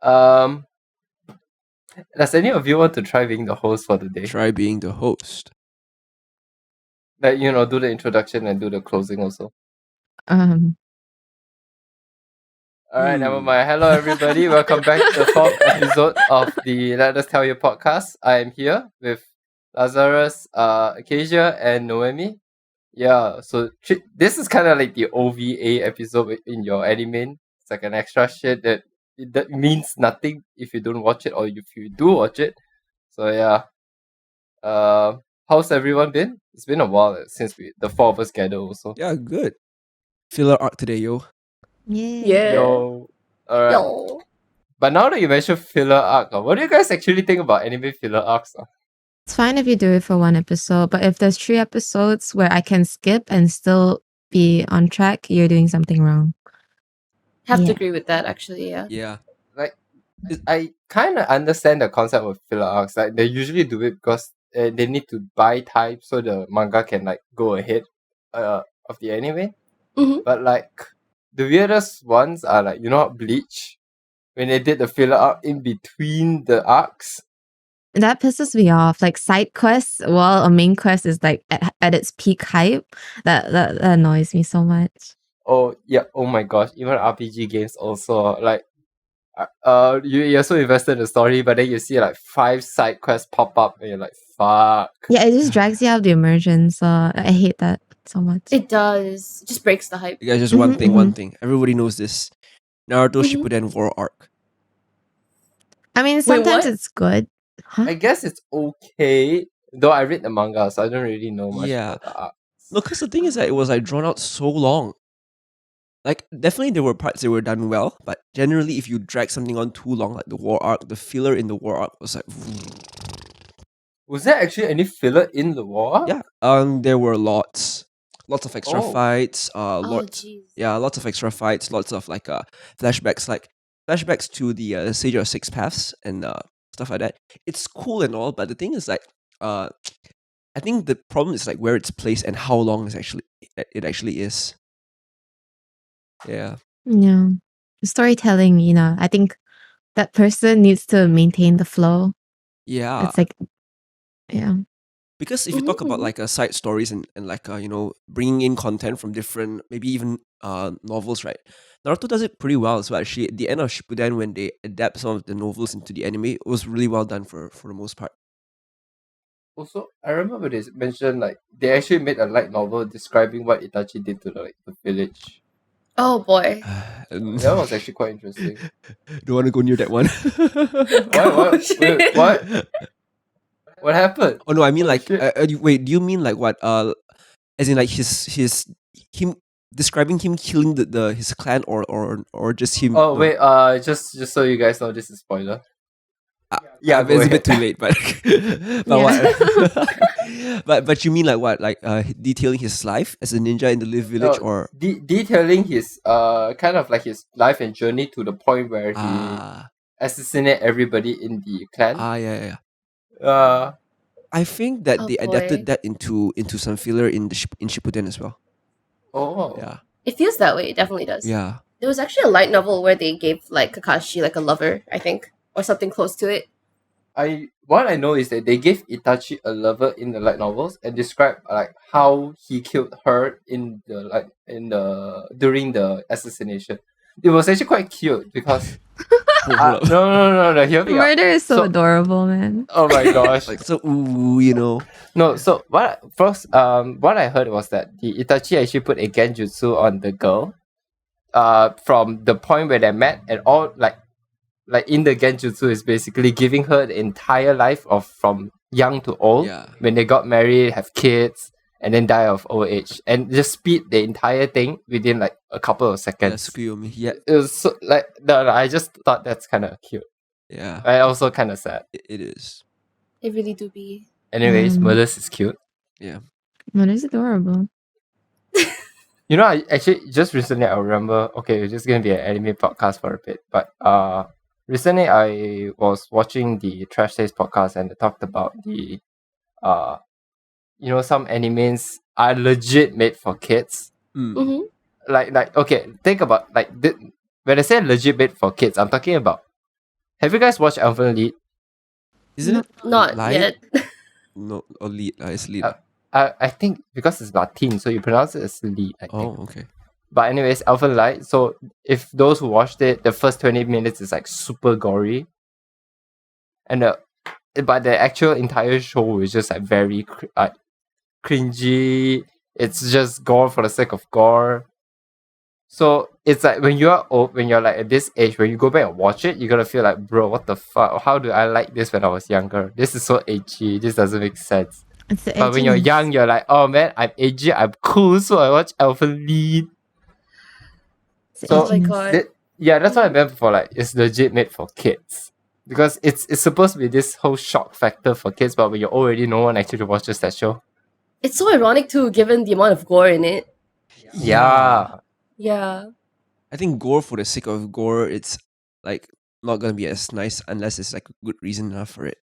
Um, does any of you want to try being the host for the day? Try being the host. Like, do the introduction and do the closing also. All right, never mind. Hello, everybody. Welcome back to the 4th episode of the Let Us Tell You podcast. I am here with Lazarus, Acacia, and Noemi. Yeah, so this is kind of like the OVA episode in your anime. It's like an extra shit that means nothing if you don't watch it or if you do watch it. So yeah, how's everyone been? It's been a while since the four of us gathered also. Yeah, good. Filler arc today, yo. Yeah. Yo. Alright. Yo. But now that you mentioned filler arc, what do you guys actually think about anime filler arcs? It's fine if you do it for one episode, but if there's 3 episodes where I can skip and still be on track, you're doing something wrong. Have to Yeah. agree with that, actually, yeah. Yeah. I kind of understand the concept of filler arcs. Like, they usually do it because they need to buy time so the manga can like go ahead of the anime. Mhm. But like the weirdest ones are like, Bleach, when they did the filler arc in between the arcs. That pisses me off. Like side quests, while a main quest is like at its peak hype, that annoys me so much. Oh yeah, oh my gosh, even RPG games also like you're so invested in the story, but then you see like 5 side quests pop up and you're like, fuck. Yeah, it just drags you out of the immersion. So I hate that so much. It does. It just breaks the hype. You guys, just one Mhm, thing. Everybody knows this. Naruto Mhm. Shippuden War arc. I mean, Wait, sometimes what? it's good. Huh? I guess it's okay, though I read the manga, so I don't really know much Yeah. about the arcs. No, because the thing is that it was like drawn out so long. Like, definitely there were parts that were done well, but generally if you drag something on too long, like the war arc, the filler in the war arc was like Was there actually any filler in the war? yeah. There were lots of extra Oh. fights, Oh, lots jeez. lots of extra fights, lots of like flashbacks to the Sage of Six Paths and stuff like that. It's cool and all, but the thing is like I think the problem is like where it's placed and how long it actually is. Yeah. Yeah. Storytelling, I think that person needs to maintain the flow. Yeah. It's like, yeah. Because if you talk about like side stories and like bringing in content from different, maybe even novels, right? Naruto does it pretty well as well. Actually, at the end of Shippuden, when they adapt some of the novels into the anime, it was really well done for the most part. Also, I remember they mentioned like they actually made a light novel describing what Itachi did to the village. Oh, boy. That was actually quite interesting. Don't want to go near that one. What? Wait, what? What happened? Oh no, I mean Holy like shit. wait, do you mean like what as in like him describing him killing his clan or just him Oh wait, just so you guys know, this is spoiler. Yeah, go it's a bit too ahead. late, but but you mean like what, like detailing his life as a ninja in the Live Village, No, or detailing his kind of like his life and journey to the point where he assassinate everybody in the clan. yeah. I I think that Oh, they adapted boy. that into some filler in in Shippuden as well. Oh. Yeah. It feels that way. It definitely does. Yeah. There was actually a light novel where they gave like Kakashi like a lover, I think, or something close to it. What I know is that they gave Itachi a lover in the light novels and described like how he killed her in the during the assassination. It was actually quite cute because no, hear me out. Murder is so So- adorable, man. Oh my gosh. Like, so ooh. No, so what I heard was that the Itachi actually put a genjutsu on the girl, from the point where they met, and all like in the genjutsu is basically giving her the entire life of from young to old, Yeah. when they got married, have kids, and then die of old age, and just speed the entire thing within like a couple of Yeah, seconds. Tsukuyomi. Yeah. It was so, like no, I just thought that's kind of cute. Yeah. I also kind of sad. It is. It really do be. Anyways, Mm. Murders is cute. Murder is adorable. I actually just recently I remember. Okay, it's just gonna be an anime podcast for a bit, but recently I was watching the Trash Taste podcast and they talked about the some animes are legit made for kids. Mm-hmm. Like okay, think about like when I say legit made for kids, I'm talking about Have you guys watched Elfen Lied? Isn't it Not Lied? yet. No, or lead. It's lead. I think because it's Latin, so you pronounce it as Lied, I think. Oh, okay. But anyways, Elfen Lied. So if those who watched it, the first 20 minutes is like super gory. And but the actual entire show is just like very cringy. It's just gore for the sake of gore. So it's like when you're old, when you're like at this age, when you go back and watch it, you're gonna feel like, bro, what the fuck? How do I like this when I was younger? This is so edgy. This doesn't make sense. It's the But when you're edginess. young, you're like, oh man, I'm edgy, I'm cool, so I watch Elfen Lied. It's the So- Oh my edginess. god. Yeah, that's what I meant for like it's legit made for kids. Because it's supposed to be this whole shock factor for kids, but when you're already no one actually watches that show. It's so ironic too, given the amount of gore in it. Yeah. Yeah. I think gore for the sake of gore, it's like not gonna be as nice unless it's like a good reason enough for it.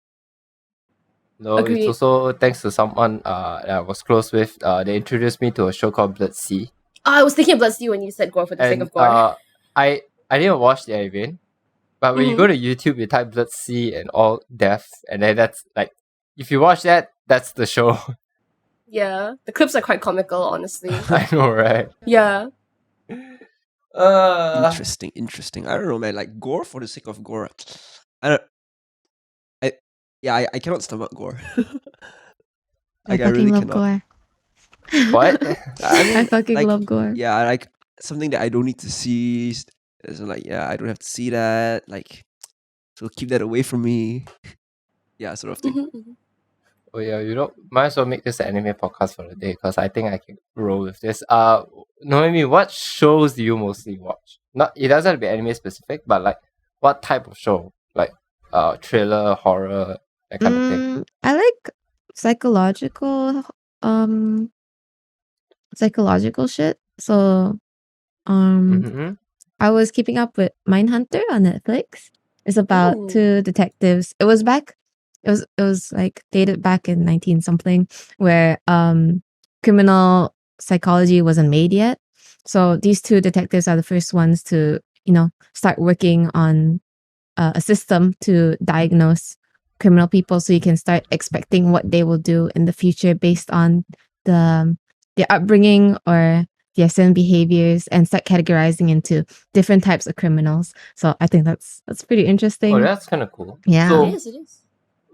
No, Agreed. it's also thanks to someone that I was close with. They introduced me to a show called Blood Sea. I was thinking of Blood Sea when you said gore for the sake And of gore. I didn't watch the anime. But when you go to YouTube, you type Blood Sea and all death, and then that's like if you watch that, that's the show. Yeah. The clips are quite comical, honestly. I know, right? Yeah. Interesting. I don't know, man. Like gore for the sake of gore. I cannot stomach gore. I Like, I fucking really love cannot. gore. What? I mean, I fucking like, love gore. yeah, like something that I don't need to see. So like, yeah, I don't have to see that. Like, so keep that away from me. Yeah, sort of thing. Mhm, mhm. Oh yeah, might as well make this an anime podcast for the day because I think I can roll with this. Noemi, what shows do you mostly watch? Not it doesn't have to be anime specific, but like what type of show? Like thriller, horror, that kind of thing. I like psychological shit. So Mm-hmm. I was keeping up with Mindhunter on Netflix. It's about Ooh. two detectives. It was like dated back in 19 something where criminal psychology wasn't made yet. So these two detectives are the first ones to, start working on a system to diagnose criminal people so you can start expecting what they will do in the future based on their upbringing or their certain behaviors and start categorizing into different types of criminals. So I think that's pretty interesting. Oh, that's kind of cool. Yeah. So It is.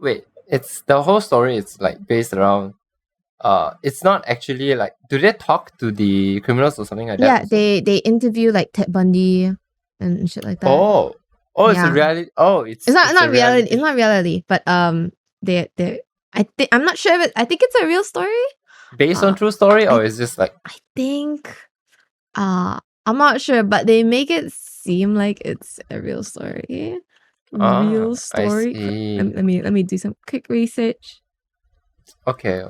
wait, it's the whole story. It's like based around. It's not actually like. Do they talk to the criminals or something like that? Yeah, also? they interview like Ted Bundy and shit like that. Oh, it's a Yeah. reality. Oh, it's It's not a reality. It's not reality, but they I'm not sure if I think it's a real story. based on true story, or is just like I think I'm not sure, but they make it seem like it's a real story. Real I story. see. Let me do some quick research. Okay,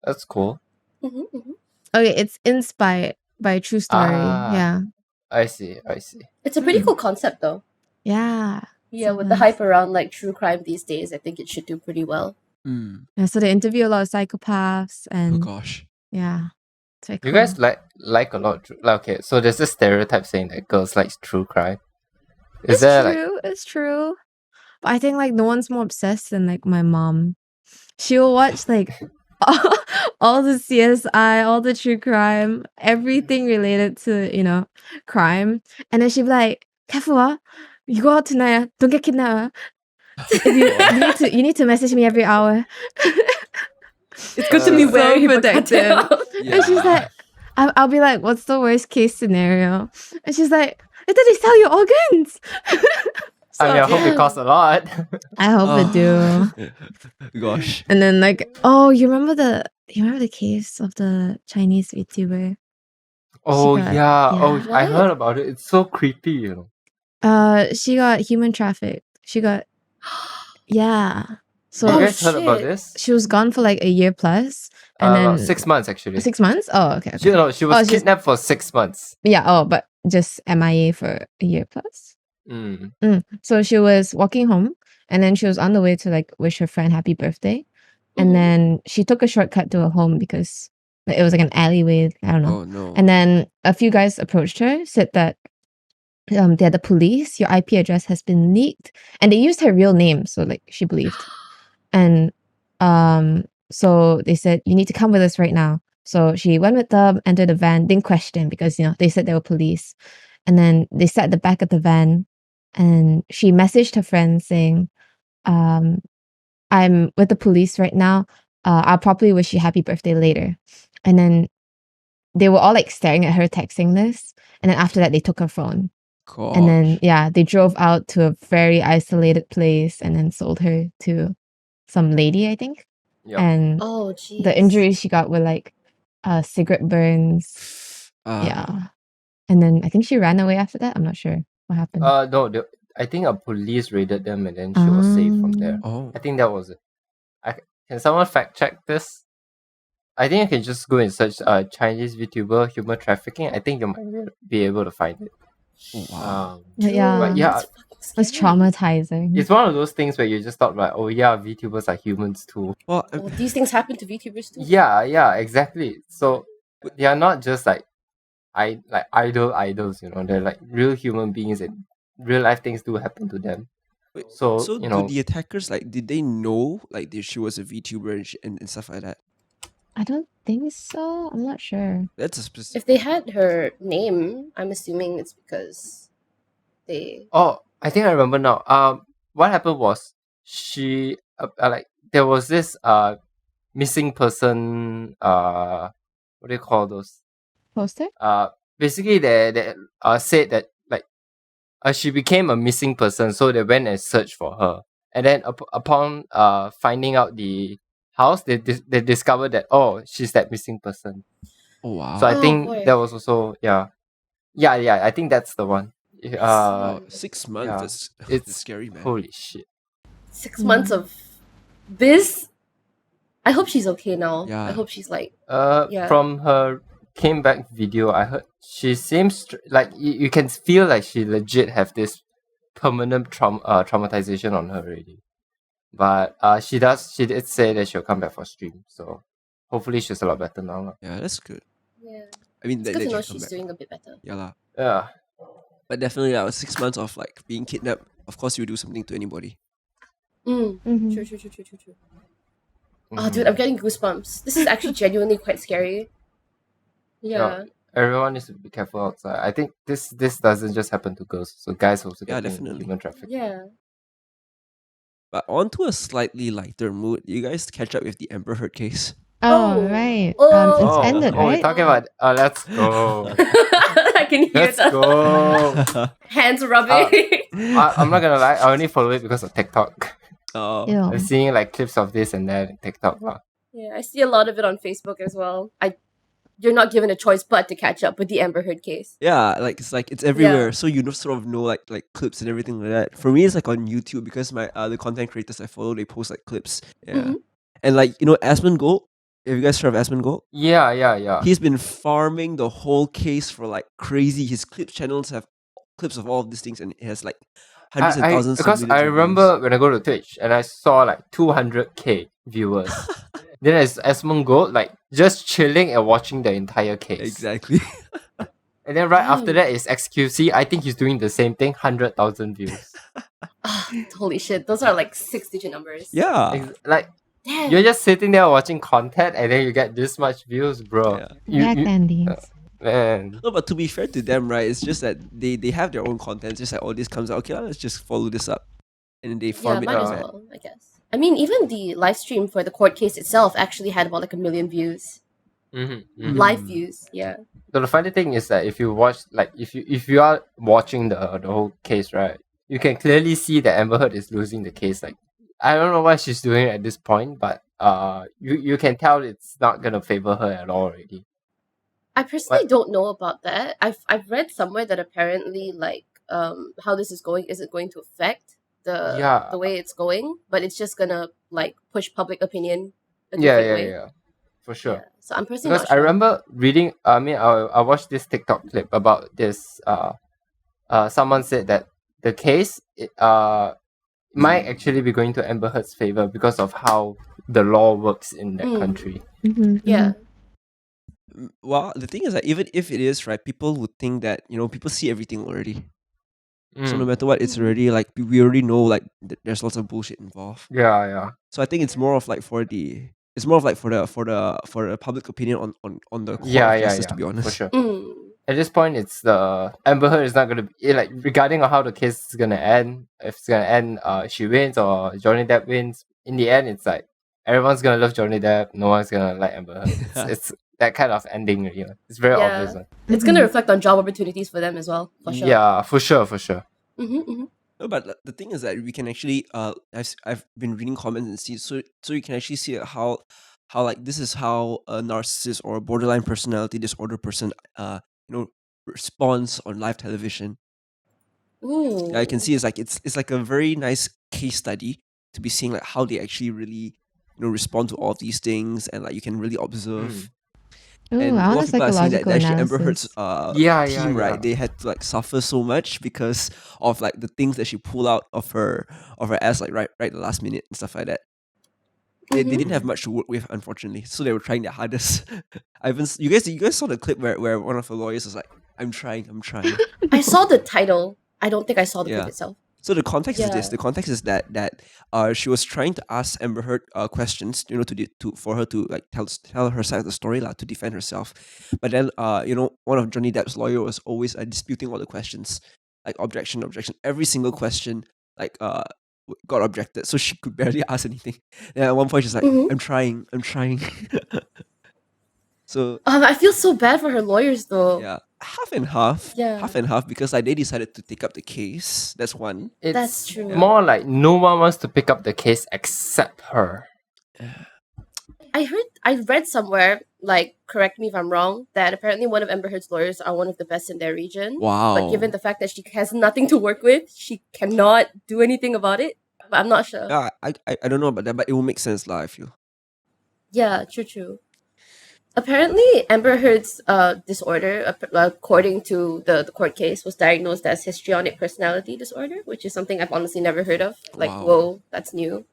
that's cool. Mhm, mhm. Okay, it's inspired by a true story. Ah. Yeah. I see. It's a pretty cool concept, though. Yeah. Yeah, So with the nice. hype around like true crime these days, I think it should do pretty well. Mm. Yeah, so they interview a lot of psychopaths Oh and gosh. yeah. It's very You cool. guys like a lot. Okay, so there's this stereotype saying that girls like true crime. Is It's there like true. It's true. But I think like no one's more obsessed than like my mom. She'll watch like all the CSI, all the true crime, everything related to, crime. And then she'll be like, careful, you go out tonight, don't get kidnapped. If you need to message me every hour. It's good to be So wary but protective. Yeah. And she's like, I'll be like, what's the worst case scenario? And she's like, later they sell your organs. I mean, I hope Yeah. it costs a lot. I hope it do. Gosh. And then like, oh, you remember the case of the Chinese VTuber? Oh got- yeah. Oh, yeah. I What? heard about it. It's so creepy, She got human trafficked. Yeah. So you Oh, guys heard about shit. this? she was gone for like a year plus, and then About 6 months actually. 6 months. Oh, okay. She was she's- kidnapped for 6 months. Yeah. Oh, but just MIA for a year plus. Mm. So she was walking home, and then she was on the way to like wish her friend happy birthday, and Mhm. then she took a shortcut to her home because it was like an alleyway. I don't know. Oh no. And then a few guys approached her, said that they're the police. Your IP address has been leaked, and they used her real name, so like she believed. And so they said, you need to come with us right now. So she went with them, entered the van, didn't question because they said they were police. And then they sat at the back of the van, and she messaged her friend saying, I'm with the police right now. I'll probably wish you happy birthday later. And then they were all like staring at her texting this. And then after that, they took her phone. Gosh. And then, they drove out to a very isolated place and then sold her to some lady, I think. Yep. And Oh, jeez. the injuries she got were like cigarette burns. Yeah. And then I think she ran away after that. I'm not sure what happened. No, I think a police raided them and then she was saved from there. Oh. I think that was it. Can someone fact check this? I think you can just go and search Chinese VTuber human trafficking. I think you might be able to find it. Wow. Yeah. But yeah, That's fucking It's scary. traumatizing. it's one of those things where you just thought like, oh yeah, VTubers are humans too. Well, Oh, these things happen to VTubers too. Yeah, exactly. So they are not just like idols, they're like real human beings and real life things do happen to them. wait, So, do the attackers did they know she was a VTuber and stuff like that? I don't think so. I'm not sure. That's a specific. If they had her name, I'm assuming it's because they. Oh, I think I remember now. What happened was she there was this missing person. What do you call those? Poster? Basically they said that she became a missing person, so they went and searched for her. And then upon finding out the house, they discovered that she's that missing person. Oh wow. So I Oh, think boy. that was also yeah. I think that's the one. 6 months. yeah. It's It's scary, man. Holy shit. 6 months of this. I hope she's okay now. Yeah. I hope she's like. Yeah. From her came back video, I heard she seems like you can feel like she legit have this permanent traumatization on her already. But she did say that she'll come back for stream, so hopefully she's a lot better now lah. Yeah, that's good. Yeah. I mean, It's that good to know she come she's back. doing a bit better. Yeah lah. Yeah. But definitely, 6 months of being kidnapped. Of course, you do something to anybody. Mhm. True. Oh, dude, I'm getting goosebumps. This is actually genuinely quite scary. Yeah. Everyone needs to be careful outside. I think this doesn't just happen to girls, so guys also Yeah, get definitely. human trafficking. Yeah. But on to a slightly lighter mood. You guys catch up with the Amber Heard case? Oh, Oh. right. Oh. It's ended, we're right? talking about let's go. I can hear Let's the go. hands rubbing. I'm not gonna lie, I only follow it because of TikTok. Oh. Ew. I'm seeing clips of this and that on TikTok lah. Yeah, I see a lot of it on Facebook as well. You're not given a choice but to catch up with the Amber Heard case. Yeah, it's everywhere. So sort of know like clips and everything like that. For me, it's on YouTube because my the content creators I follow, they post clips. Yeah, Mhm. and Asmund Gold. Have you guys heard of Asmund Gold? Yeah. He's been farming the whole case for crazy. His clip channels have clips of all of these things, and it has hundreds and thousands. Because of millions I of remember when I go to Twitch and I saw 200k viewers. Then there's Esmond Gold just chilling and watching the entire views. case. Exactly. And then right after Damn. that is XQC. I think he's doing the same thing, 100,000 views. Ah, holy shit, those are 6-digit numbers. Yeah. Damn. You're just sitting there watching content and then you get this much views, bro. Yeah. Yeah, candies. Man. No, but to be fair to them, right? It's just that they have their own content. It's just this comes out. Okay, let's just follow this up, and then they farm it. Might as out. well, I guess. I mean, even the live stream for the court case itself actually had about 1 million views. Mm-hmm. Live views, yeah. So the funny thing is that if you watch, if you are watching the whole case, right, you can clearly see that Amber Heard is losing the case. I don't know what she's doing at this point, but you can tell it's not gonna favor her at all already. I personally don't know about that. I've read somewhere that apparently how this is going isn't going to affect the way it's going, but it's just gonna push public opinion a different way. Yeah, for sure. Yeah. So I'm personally Because not I sure. remember reading. I watched this TikTok clip about this. Someone said that the case might actually be going to Amber Heard's favor because of how the law works in that country. Yeah. Well, the thing is that even if it is right, people would think that people see everything already. So no matter what, it's already like we already know like there's lots of bullshit involved. Yeah. So I think it's more of like for the public opinion on the court of justice, to be honest. For sure. Mm. At this point, it's the Amber Heard is not gonna be like regarding on how the case is gonna end. If it's gonna end, she wins or Johnny Depp wins. In the end, it's like everyone's gonna love Johnny Depp. No one's gonna like Amber Heard. It's that kind of ending. It's very obvious. It's gonna reflect on job opportunities for them as well. For sure. Yeah, for sure. No, but the thing is that we can actually I've been reading comments and see so you can actually see how like this is how a narcissist or a borderline personality disorder person responds on live television. Ooh. Yeah, I can see it's like a very nice case study to be seeing like how they actually really respond to all of these things, and like you can really observe. Ooh, And a I lot want of a people are saying that psychological actually Amber analysis. Heard's team, right? They had to like suffer so much because of like the things that she pulled out of her ass, like right the last minute and stuff like that. They didn't have much to work with, unfortunately, so they were trying their hardest. You guys saw the clip where one of the lawyers was like, I'm trying. I saw the title. I don't think I saw the clip itself. So the context is this. The context is that she was trying to ask Amber Heard questions, for her to like tell her side of the story, to defend herself. But then one of Johnny Depp's lawyer was always disputing all the questions, like objection, every single question, like got objected, so she could barely ask anything. And at one point she's like, I'm trying. So I feel so bad for her lawyers though. yeah, half and half. Yeah. Half and half, because like they decided to take up the case. That's one. That's true. More like no one wants to pick up the case except her. I read somewhere, like, correct me if I'm wrong, that apparently one of Amber Heard's lawyers are one of the best in their region. Wow. But given the fact that she has nothing to work with, she cannot do anything about it. But I'm not sure. Yeah, I don't know about that, but it will make sense, I feel. Yeah, true. Apparently, Amber Heard's disorder, according to the court case, was diagnosed as histrionic personality disorder, which is something I've honestly never heard of. Like, Wow. whoa, that's new.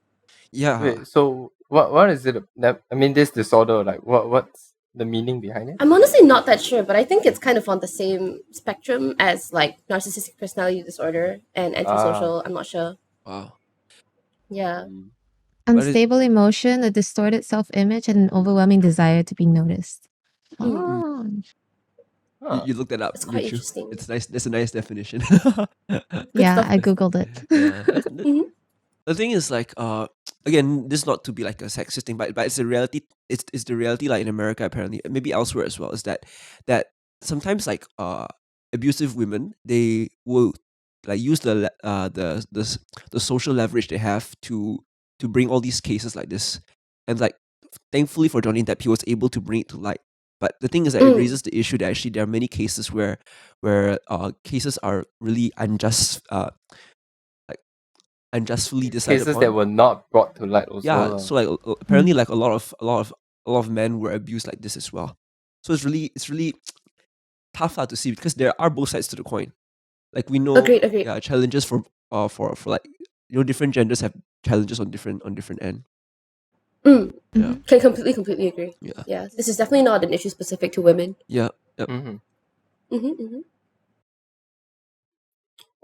Yeah. Wait, so what is it? I mean, this disorder, like what's the meaning behind it? I'm honestly not that sure, but I think it's kind of on the same spectrum as like narcissistic personality disorder and antisocial. I'm not sure. Wow. Yeah. Unstable emotion, a distorted self-image, and an overwhelming desire to be noticed. Mm. Oh. You looked that up. It's quite didn't you? interesting. It's nice. That's a nice definition. Yeah, stuff. I googled it. Yeah. Mhm. The thing is, like, again, this is not to be like a sexist thing, but it's the reality. It's the reality, like in America, apparently, maybe elsewhere as well. Is that sometimes like abusive women, they will like use the social leverage they have to bring all these cases like this, and like thankfully for Johnny Depp, he was able to bring it to light. But the thing is that it raises the issue that actually there are many cases where cases are really unjustly decided Cases upon. that were not brought to light also. Yeah, so like apparently like a lot of men were abused like this as well. So it's really tough to see, because there are both sides to the coin. Like we know, Agreed. yeah, challenges for like different genders have challenges on different end. Yeah. Can completely agree. Yeah. Yeah, this is definitely not an issue specific to women. Yeah. Yep. Mm-hmm.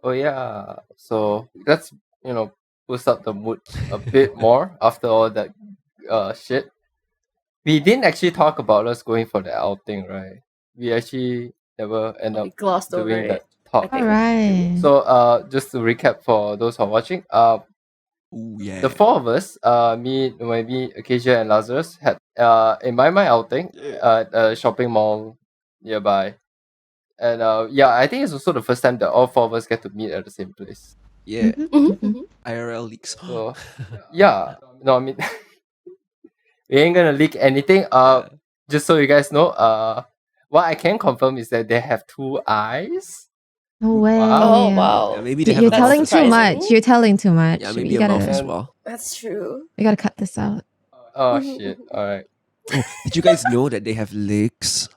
Oh yeah. So let's boost up the mood a bit more after all that shit. We didn't actually talk about us going for the outing, right? We actually never end We up glossed over doing that it. talk. I All right. So just to recap for those who are watching, Ooh, yeah. the four of us, me, Noemi, Acacia, and Lazarus, had in my mind outing at a shopping mall nearby. And I think it's also the first time that all four of us get to meet at the same place. Yeah. Mm-hmm. IRL leaks. So yeah, no, I mean we ain't gonna leak anything. Just so you guys know, what I can confirm is that they have two eyes. No way. Oh wow. Yeah, maybe they You're have a telling mouth too as well. surprising. much. You're telling too much. Yeah, maybe we a gotta, mouth as well. That's true. we gotta cut this out. Oh shit! All right. Oh, did you guys know that they have legs?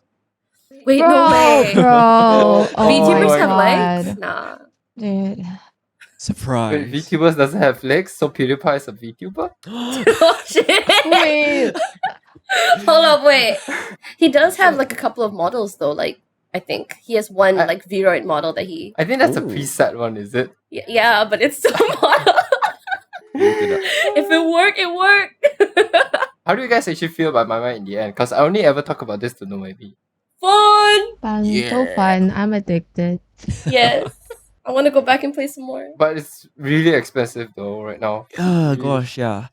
Wait, no way. Bro. Oh VTubers my have God. legs? Nah. Dude. Surprise. Wait, VTubers doesn't have legs, so PewDiePie is a VTuber? Oh shit. Wait. Hold up, wait. He does have like a couple of models though, like I think he has one I- like Vroid model that he. I think that's a Ooh. preset one, is it? Yeah, but it's still a model. Look it up. If it worked, it worked. How do you guys actually feel about my mind in the end? Because I only ever talk about this to Noemi. Fun. Fun, so Yeah. fun. I'm addicted. Yes. I want to go back and play some more. But it's really expensive though right now. Oh Really. gosh, yeah.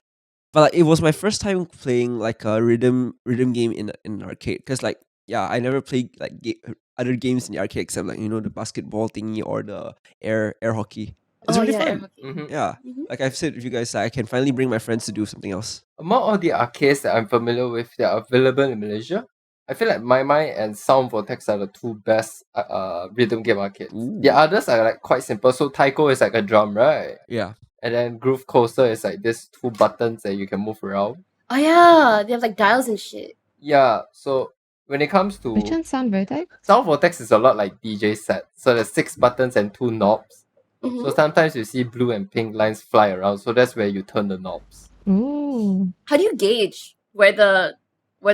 But like, it was my first time playing like a rhythm game in an arcade. Because like, yeah, I never played like other games in the arcade except like, you know, the basketball thingy or the air hockey. It's really air fun. hockey. Mhm. Yeah, Mhm. like I've said with you guys, I can finally bring my friends to do something else. Among all the arcades that I'm familiar with that are available in Malaysia, I feel like My and Sound Vortex are the two best rhythm game arcades. The Ooh. others are like quite simple. So Taiko is like a drum, right? Yeah. And then Groove Coaster is like this two buttons that you can move around. Oh yeah, they have like dials and shit. Yeah, so when it comes to Which one's Sound Vertex? Sound Vortex is a lot like DJ set. So there's 6 buttons and 2 knobs. Mhm. So sometimes you see blue and pink lines fly around. So that's where you turn the knobs. Ooh. How do you gauge where the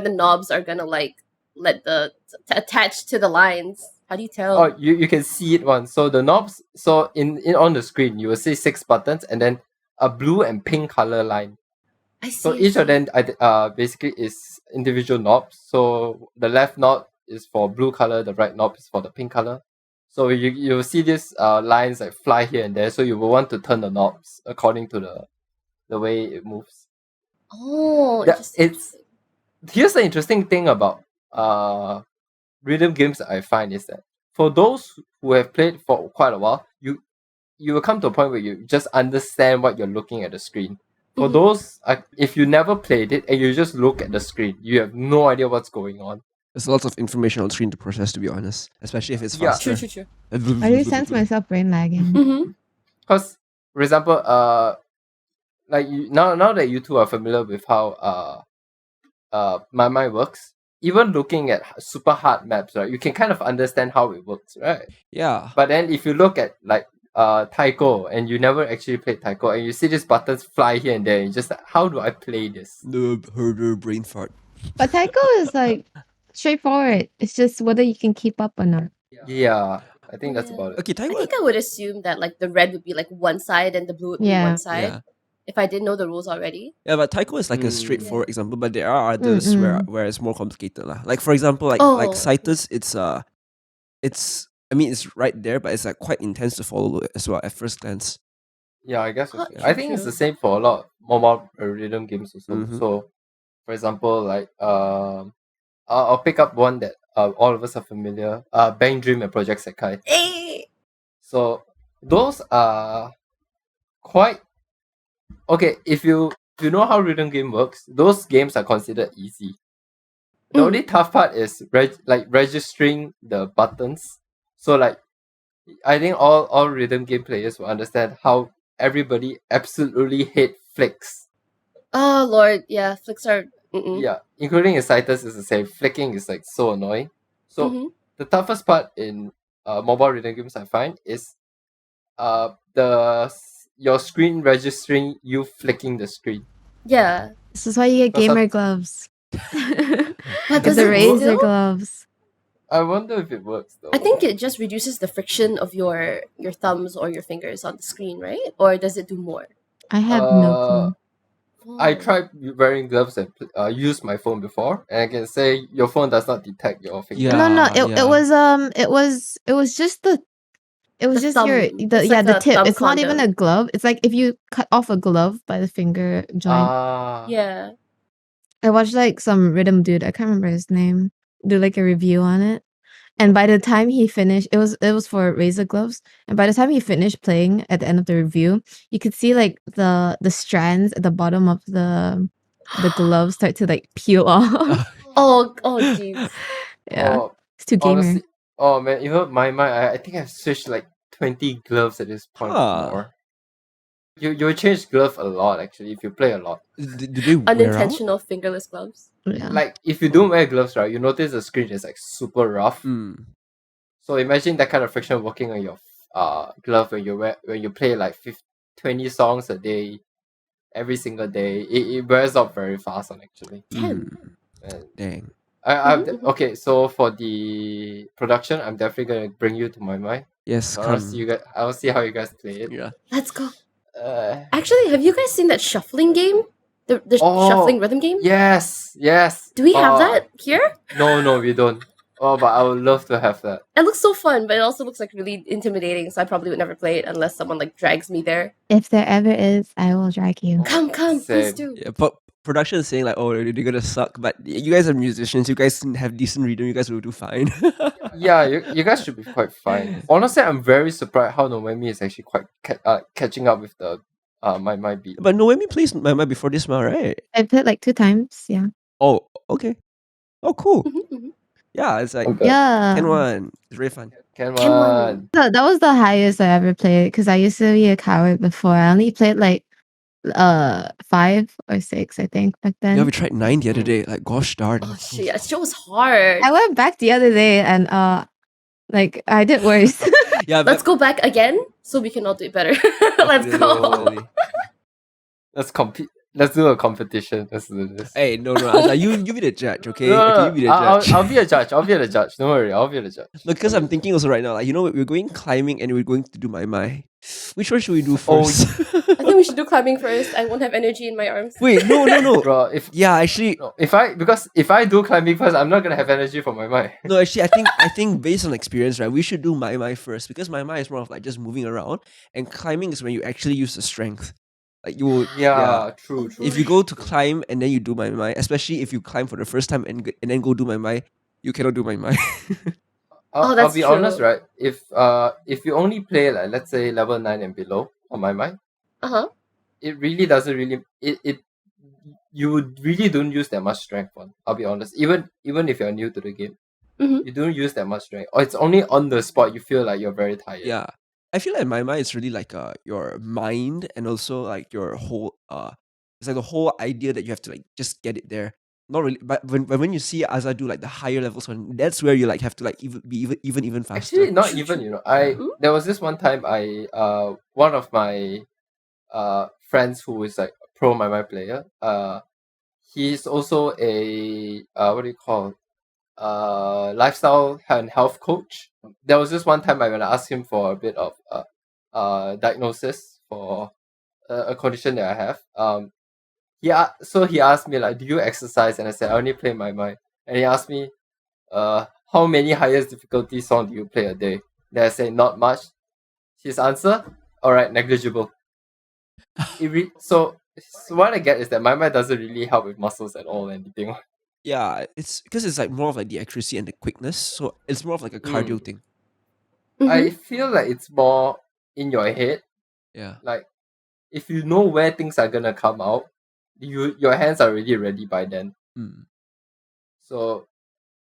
knobs are gonna like let the attach to the lines? How do you tell? Oh, you can see it once. So the knobs, so in on the screen, you will see 6 buttons and then a blue and pink color line. I see. So each of them basically is individual knobs. So the left knob is for blue color, the right knob is for the pink color. So you see these lines like fly here and there. So you will want to turn the knobs according to the way it moves. Oh, Yeah, interesting. Here's the interesting thing about rhythm games that I find is that for those who have played for quite a while, you will come to a point where you just understand what you're looking at the screen. For Mhm. those, if you never played it and you just look at the screen, you have no idea what's going on. There's lots of information on screen to process, to be honest, especially if it's Yeah. faster. True. I really sense myself brain lagging. Mm-hmm. Because, for example, like now that you two are familiar with how my mind works, even looking at super hard maps, right, you can kind of understand how it works, right? Yeah. But then if you look at like Taiko and you never actually played Taiko and you see these buttons fly here and there, and you're just like, how do I play this? The herder brain fart. But Taiko is like straightforward. It's just whether you can keep up or not. Yeah, I think that's Yeah. about it. Okay, I Taiwan. think I would assume that like the red would be like one side and the blue would be Yeah. one side. Yeah. If I didn't know the rules already. Yeah, but Taiko is like a straightforward example, but there are others where it's more complicated lah. Like for example, like Oh. Citus, it's I mean it's right there, but it's like quite intense to follow as well at first glance. Yeah, I guess. Oh, I think it's true. the same for a lot of mobile rhythm games also. Mhm. So, for example, like I'll pick up one that all of us are familiar. Bang Dream and Project Sekai. Hey. So those are quite okay. If you know how rhythm game works, those games are considered easy. The only tough part is registering the buttons. So like, I think all rhythm game players will understand how everybody absolutely hate flicks. Oh Lord, yeah, flicks are. Yeah, including Incitus is the same. Flicking is like so annoying. So the toughest part in mobile rhythm games I find is your screen registering you flicking the screen. Yeah. This is why you get Because gamer gloves. But It's does the it Razer still? gloves. I wonder if it works though. I think it just reduces the friction of your thumbs or your fingers on the screen, right? Or does it do more? I have no clue. I tried wearing gloves and used my phone before, and I can say your phone does not detect your finger. Yeah. No, yeah. it was just your It's the like a tip. thumb It's not even condom. a glove. It's like if you cut off a glove by the finger joint. Yeah. I watched like some rhythm dude, I can't remember his name, do like a review on it. And by the time he finished, it was for Razer gloves. And by the time he finished playing at the end of the review, you could see like the strands at the bottom of the gloves start to like peel off. Oh jeez. Yeah. Oh, It's too gamer. honestly, oh man, you heard my mind. I think I've switched like 20 gloves at this point or more. You will change glove a lot actually if you play a lot. Do they wear out? Unintentional fingerless gloves. Yeah. Like if you don't wear gloves, right, you notice the screen is like super rough. So imagine that kind of friction working on your glove when you play like 20 songs a day, every single day. It wears out very fast on actually. Damn. And Dang. Okay, so for the production, I'm definitely gonna bring you to my mind. Yes, I'll come. see you guys. I'll see how you guys play it. Yeah. Let's go. Uh, Actually, have you guys seen that shuffling game? The shuffling rhythm game? yes. Do we have that here? No, we don't. Oh, but I would love to have that. It looks so fun, but it also looks like really intimidating, so I probably would never play it unless someone like drags me there. If there ever is, I will drag you. Come, please Same. do. Yeah, but production is saying like, oh, they're gonna suck, but you guys are musicians. You guys have decent rhythm. You guys will do fine. Yeah, you guys should be quite fine. Honestly, I'm very surprised how Noemi is actually quite catching up with the my beat. But Noemi plays my before this one, right? I played like 2 times. Yeah. Oh, okay. Oh, cool. Mhm. Yeah, it's like Okay. Yeah. Can one. It's very fun. Can Can one. one. So that was the highest I ever played because I used to be a coward before. I only played like 5 or 6, I think, back then. Yeah, we tried 9 the other day. Like, gosh darn. Oh shit, yeah, it was hard. I went back the other day and like I did worse. Yeah, Let's go back again so we can all do it better. Let's go. Definitely. Let's compete. Let's do a competition. Let's do this. Hey, no, Aza, you be the judge, okay? No, Okay, you be the judge. I'll be a judge. I'll be the judge. Don't worry. I'll be the judge. No, because I'm thinking also right now, like, we're going climbing and we're going to do my. Which one should we do Oh, first? I think we should do climbing first. I won't have energy in my arms. Wait, no. Bro, Yeah, actually, no, if I do climbing first, I'm not gonna have energy for my mind. no, actually, I think based on experience, right, we should do my first because my is more of like just moving around, and climbing is when you actually use the strength. Like you will, Yeah, true. If you go to climb and then you do my, especially if you climb for the first time and then go do my, you cannot do my. I'll that's be true. honest, right? If you only play like let's say level 9 and below on my mind, it really doesn't really it you really don't use that much strength on. I'll be honest. Even if you're new to the game, you don't use that much strength. Or it's only on the spot you feel like you're very tired. Yeah, I feel like my mind is really like your mind and also like your whole it's like the whole idea that you have to like just get it there. Not really, but when you see Aza do like the higher levels one, that's where you like have to like even faster. Actually, not even, there was this one time one of my friends who is like a pro my player, he's also a what do you call lifestyle and health coach. There was this one time when I asked him for a bit of diagnosis for a condition that I have. So he asked me like, do you exercise? And I said I only play my mind. And he asked me, how many highest difficulty song do you play a day? Then I said not much. His answer, alright, negligible. So what I get is that my mind doesn't really help with muscles at all, anything. Yeah, it's because it's like more of like the accuracy and the quickness, so it's more of like a cardio thing. I feel like it's more in your head. Yeah. Like if you know where things are gonna come out, your hands are already ready by then. So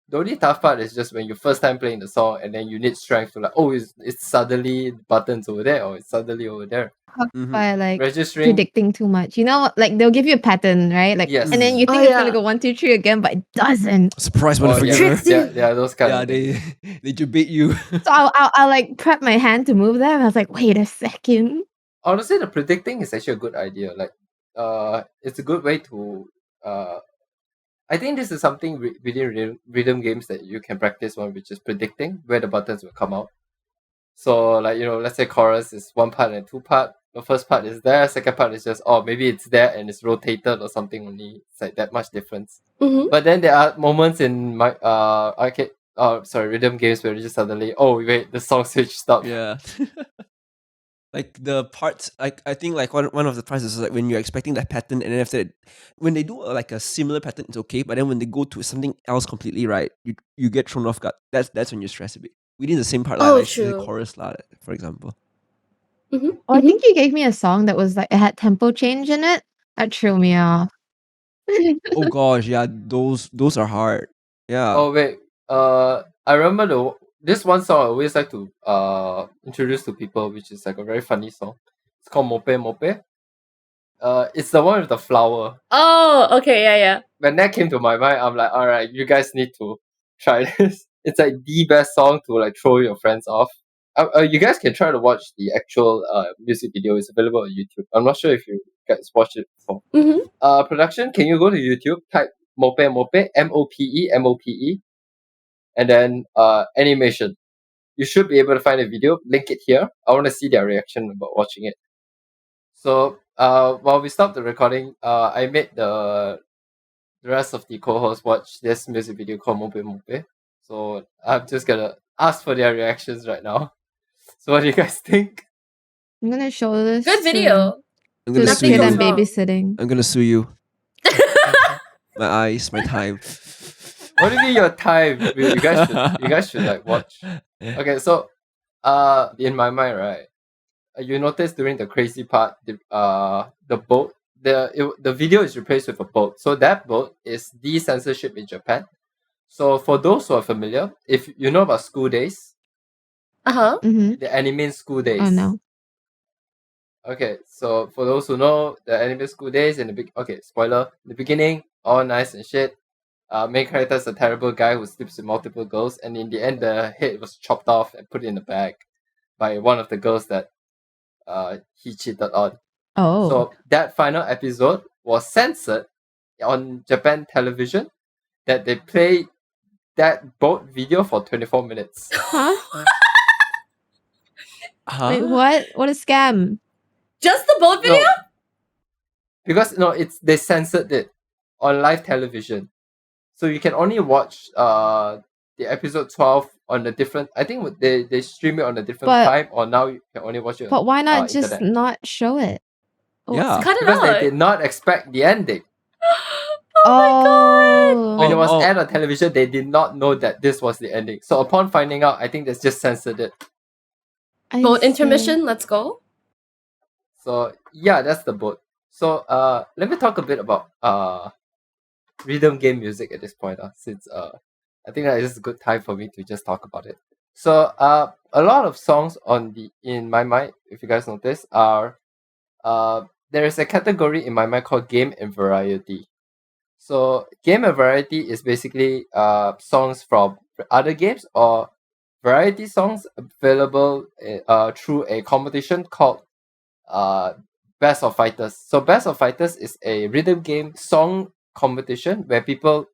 the only tough part is just when you first time playing the song and then you need strength to like, oh, it's suddenly buttons over there or it's suddenly over there. By like Registering. predicting too much. You know, like they'll give you a pattn, right? Like, Yes. and then you think it's gonna go 1, 2, 3 again, but it doesn't. Surprise Oh, motherfucker. yeah, those kind Yeah, of things. they debate you. So I'll like prep my hand to move them. I was like, wait a second. Honestly, the predicting is actually a good idea. Like, it's a good way to I think this is something within rhythm games that you can practice one, which is predicting where the buttons will come out. So like, let's say chorus is 1 part and 2 part. The first part is there, second part is just, maybe it's there and it's rotated or something only. It's like that much difference. But then there are moments in my rhythm games where you just suddenly, wait, the song switch stopped. Yeah. Like the parts, like I think like one of the parts is like when you're expecting that pattern, and then after that, when they do like a similar pattern, it's okay. But then when they go to something else completely, right, you get thrown off guard. That's when you stress a bit. Within the same part, like the chorus, for example. I think you gave me a song that was like it had tempo change in it. That threw me off. Oh gosh, yeah, those are hard. Yeah. Oh wait, I remember this one song I always like to introduce to people, which is like a very funny song. It's called Mope Mope. It's the one with the flower. Oh, okay, yeah. When that came to my mind, I'm like, alright, you guys need to try this. It's like the best song to like throw your friends off. You guys can try to watch the actual music video. It's available on YouTube. I'm not sure if you guys watched it before. Production, can you go to YouTube, type Mope Mope, MOPE, and then animation. You should be able to find a video. Link it here. I want to see their reaction about watching it. So while we stopped the recording, I made the rest of the co-hosts watch this music video called Mope Mope. So I'm just gonna ask for their reactions right now. So what do you guys think? I'm gonna show this. Good video. I'm To gonna the sue kid you. I'm goes wrong. babysitting. I'm gonna sue you. My eyes, my time. What do you mean your time? You guys should like watch. Okay, so in my mind, right, you notice during the crazy part, the boat, the video is replaced with a boat. So that boat is the censorship in Japan. So for those who are familiar, if you know about School Days, Mm-hmm. the anime School Days. Oh no. Okay, so for those who know the anime School Days, spoiler, in the beginning, all nice and shit. Main character is a terrible guy who sleeps with multiple girls, and in the end, the head was chopped off and put in a bag by one of the girls that he cheated on. Oh. So that final episode was censored on Japan television. That they played that boat video for 24 minutes. Huh? Huh? Wait, what? What a scam. Just the boat video? No, because they censored it on live television, so you can only watch the episode 12 on a different. I think they stream it on a different But- time, or now you can only watch it. But why not just internet. not show it? Oh, Yeah. Cut it Because they out. did not expect the ending. Oh. When it was Oh. aired on television, they did not know that this was the ending. So upon finding out, I think they just censored it. I Boat see. intermission, let's go. So yeah, that's the boat. So let me talk a bit about rhythm game music at this point. Since I think that is a good time for me to just talk about it. So a lot of songs in my mind, if you guys notice, are there is a category in my mind called game and variety. So game and variety is basically songs from other games or variety songs available through a competition called Best of Fighters. So Best of Fighters is a rhythm game song competition where people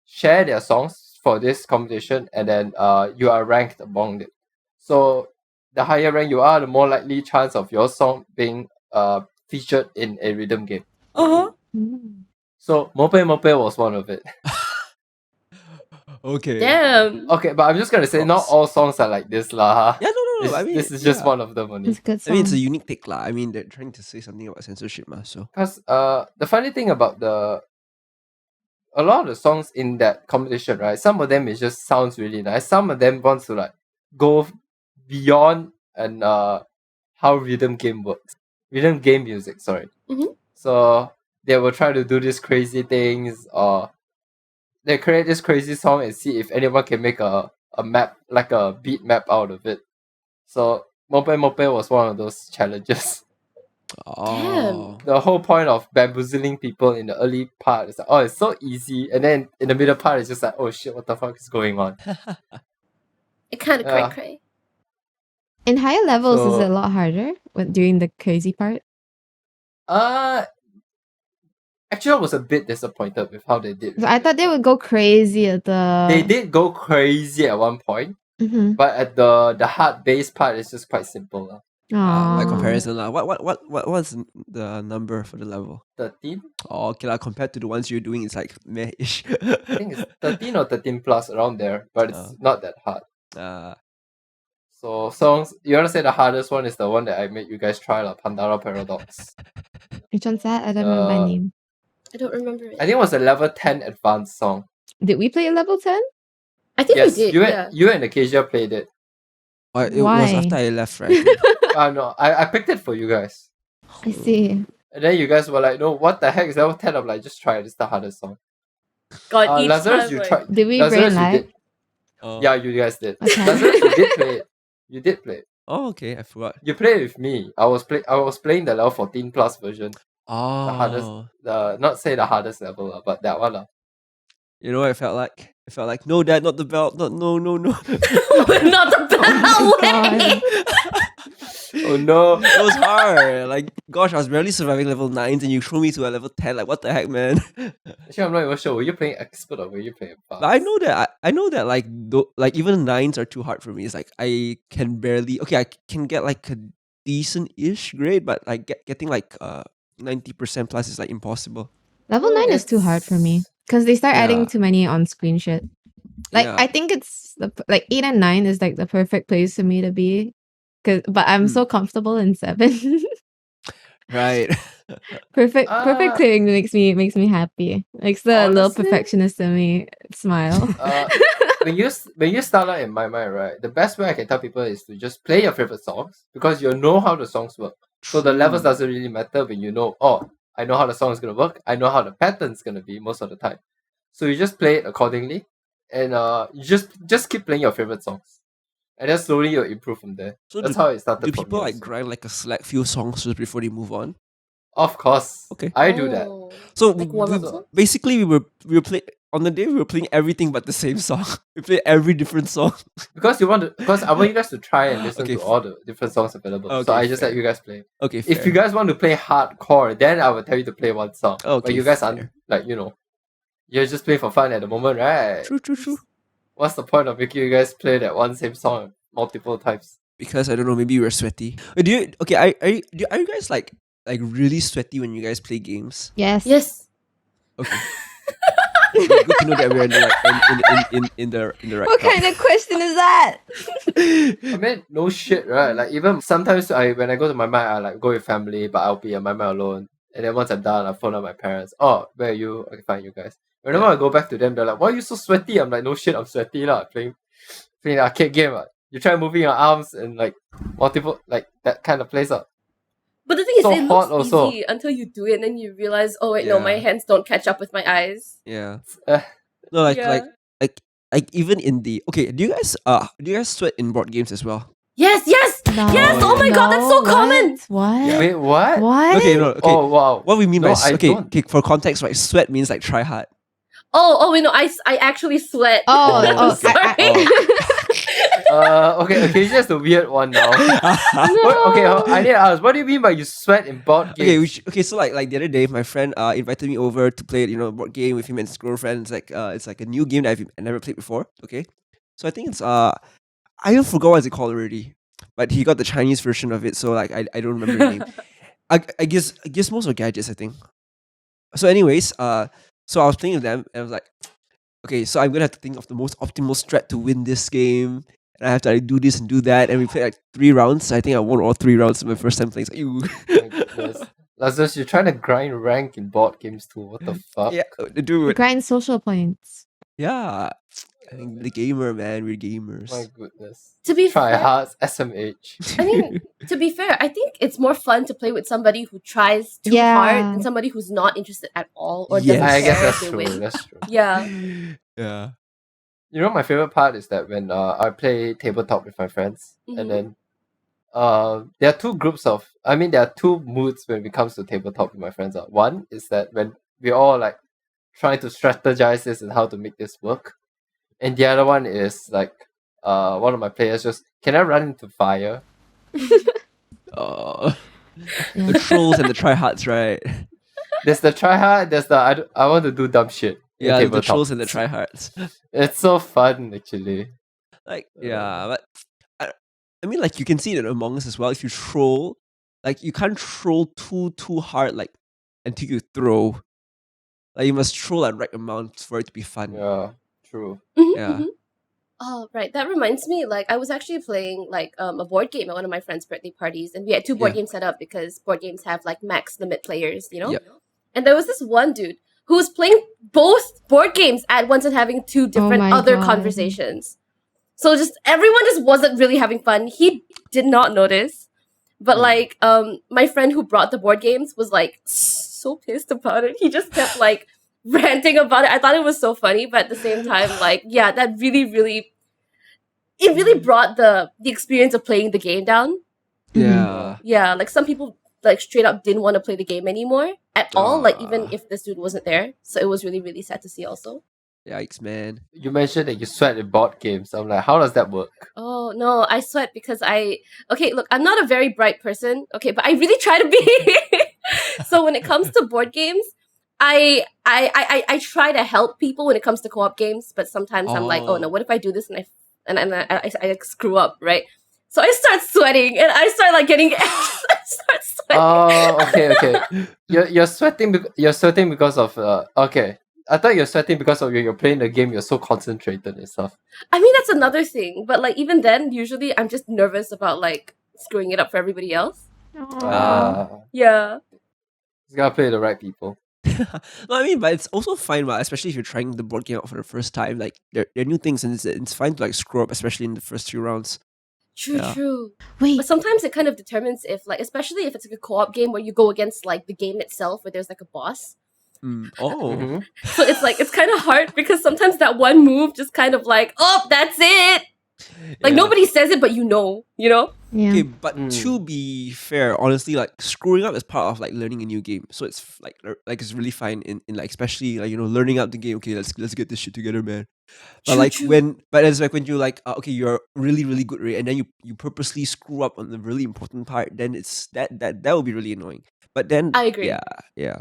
share their songs for this competition, and then you are ranked among it. So the higher rank you are, the more likely chance of your song being featured in a rhythm game. Mm. So Mope Mope was one of it. Okay. Damn. Okay, but I'm just gonna say not Props. all songs are like this lah. Yeah, no. I mean, this is just yeah. one of them only. It's a good I mean, it's a song. unique take, lah. I mean, they're trying to say something about censorship, so. Because the funny thing about a lot of the songs in that competition, right? Some of them it just sounds really nice. Some of them wants to like go beyond and how rhythm game works. Rhythm game music, sorry. Mhm. So they will try to do these crazy things, or they create this crazy song and see if anyone can make a map, like a beat map out of it. So Mope Mope was one of those challenges. Oh. The whole point of bamboozling people in the early part is like, oh, it's so easy, and then in the middle part it's just like, oh shit, what the fuck is going on? It kind of Yeah. cray. In higher levels, is So- it a lot harder during the crazy part? Actually, I was a bit disappointed with how they did. 'Cause I thought they would go crazy at the. They did go crazy at one point, Mm-hmm. but at the hard bass part, it's just quite simple. By Aww. comparison, lah. What's the number for the level? 13? Oh, okay, lah. Compared to the ones you're doing, it's like meh-ish. I think it's 13 or 13 plus around there, but it's not that hard. So songs, you want to say the hardest one is the one that I made you guys try, Pandara Paradox. Which one's that? I don't remember my name. I don't remember it. I think it was a level 10 advanced song. Did we play a level 10? I think Yes, we did. you Yeah. and Acacia played it. It was Why? after I left, right? I think. No, I picked it for you guys. I see. And then you guys were like, no, what the heck is level 10? I'm like, just try it. It's the hardest song. God, each Lazarus, time, you like- tried. Did we Lazarus, bring you live? did. Oh. Yeah, you guys did. Okay. Lazarus, you did play it. You did play it. Oh, okay. I forgot. You played it with me. I was playing the level 14 plus version. Oh. The hardest, not say the hardest level, but that one. You know what I felt like? I felt like, no, Dad, not the belt. No. Not the bell. God. Oh no. It was hard. Like, gosh, I was barely surviving level 9s and you threw me to a level 10. Like, what the heck, man? Actually, I'm not even sure. Were you playing expert or were you playing fast? But I know that like like even 9s are too hard for me. It's like I can barely I can get like a decent-ish grade, but like getting like 90% plus is like impossible. Level 9 is too hard for me because they start adding too many on-screen shit. Like I think it's like 8 and 9 is like the perfect place for me to be. But I'm so comfortable in 7. Right. Perfect clearing makes me happy. Makes the little perfectionist in me smile. when you start out in my mind, right, the best way I can tell people is to just play your favorite songs because you know how the songs work. So the levels doesn't really matter when you know, I know how the song is gonna work. I know how the pattern's gonna be most of the time. So you just play it accordingly, and you just keep playing your favorite songs, and then slowly you'll improve from there. So that's how it started. Do people like grind like a select few songs just before they move on? Of course. Okay. I do that. So basically, we were playing on the day we were playing everything but the same song. We played every different song because I want you guys to try and listen to all the different songs available. So I just let you guys play. Okay. If you guys want to play hardcore, then I will tell you to play one song. Okay. But you guys aren't you're just playing for fun at the moment, right? True. What's the point of making you guys play that one same song multiple times? Because I don't know, maybe you were sweaty. Are you guys like really sweaty when you guys play games? Yes. Okay. Good to know that we're in the right. What kind of question is that? I mean, no shit, right? Like even sometimes when I go to my mind, I like go with family, but I'll be at my mind alone. And then once I'm done, I phone up my parents. Oh, where are you? Okay, fine, you guys. Whenever I go back to them, they're like, "Why are you so sweaty?" I'm like, "No shit, I'm sweaty lah. Playing an arcade game. You try moving your arms and like multiple like that kind of place. But the thing is, it looks easy until you do it, and then you realize, oh wait, no, my hands don't catch up with my eyes. Yeah. No, like even in the do you guys sweat in board games as well? Yes. Yes. Oh my god, that's so common. What? Yeah. Wait, what? Okay. Oh wow. What we mean by for context, right? Sweat means like try hard. Oh wait, no, I actually sweat. Sorry. Okay, it's just a weird one now. I need to ask, what do you mean by you sweat in board games? Okay, so like the other day, my friend invited me over to play board game with him and his girlfriend. It's like a new game that I've never played before. Okay, so I think it's I don't forgot what it's called already, but he got the Chinese version of it, so like I don't remember the name. I guess most of gadgets, I think. So anyways, so I was playing with them and I was like, okay, so I'm gonna have to think of the most optimal strat to win this game. And I have to do this and do that. And we played like 3 rounds. I think I won all 3 rounds my first time playing. It's like, ew. My goodness. Lazarus, you're trying to grind rank in board games too. What the fuck? Yeah, dude. Grind social points. Yeah. I think the gamer, man. We're gamers. My goodness. To be Try fair, hard, SMH. I mean, to be fair, I think it's more fun to play with somebody who tries too hard than somebody who's not interested at all or doesn't I guess care that's if they true. win. That's true. Yeah. Yeah. You know, my favorite part is that when I play tabletop with my friends, and then there are 2 moods when it comes to tabletop with my friends. One is that when we're all like trying to strategize this and how to make this work, and the other one is like one of my players just, can I run into fire? The trolls and the tryhards, right? There's the tryhard, there's the I want to do dumb shit. Yeah, the trolls and the tryhards. It's so fun, actually. Like, yeah, but I mean, like, you can see it in Among Us as well. If you troll, like, you can't troll too hard, like, until you throw. Like, you must troll at right amount for it to be fun. Yeah, true. Yeah. Oh, right. That reminds me, like, I was actually playing, like, a board game at one of my friend's birthday parties, and we had 2 board games set up because board games have, like, max limit players, you know? Yep. And there was this one dude who was playing both board games at once and having 2 different other conversations. So everyone just wasn't really having fun. He did not notice. But, like, my friend who brought the board games was, like, so pissed about it. He just kept, like, ranting about it. I thought it was so funny, but at the same time, like, yeah, that really brought the experience of playing the game down. Yeah, like some people like straight up didn't want to play the game anymore at all, like even if this dude wasn't there. So it was really sad to see also. Yikes, man. You mentioned that you sweat in board games. I'm like, how does that work? Oh no, I sweat because okay, look, I'm not a very bright person, okay, but I really try to be. So when it comes to board games, I try to help people when it comes to co-op games, but sometimes I'm like, oh no, what if I do this and I screw up, right? So I start sweating and I start like getting I start sweating. Oh, okay. You're sweating. You're sweating because of okay. I thought you're sweating because of you're playing the game. You're so concentrated and stuff. I mean, that's another thing, but like even then, usually I'm just nervous about like screwing it up for everybody else. Yeah. You gotta play the right people. No, I mean, but it's also fine, right? Especially if you're trying the board game out for the first time. Like, there are new things, and it's fine to like screw up, especially in the first few rounds. True. Wait. But sometimes it kind of determines if like, especially if it's like a co-op game where you go against like the game itself, where there's like a boss. Mhm. So it's like it's kind of hard because sometimes that one move just kind of like, oh, that's it. Like nobody says it, but you know. Yeah. Okay, but to be fair, honestly, like screwing up is part of like learning a new game. So it's like it's really fine in like especially like learning out the game. Okay, let's get this shit together, man. But True. but it's like when you like okay, you're really really good, right? And then you purposely screw up on the really important part. Then it's that will be really annoying. But then I agree. Yeah.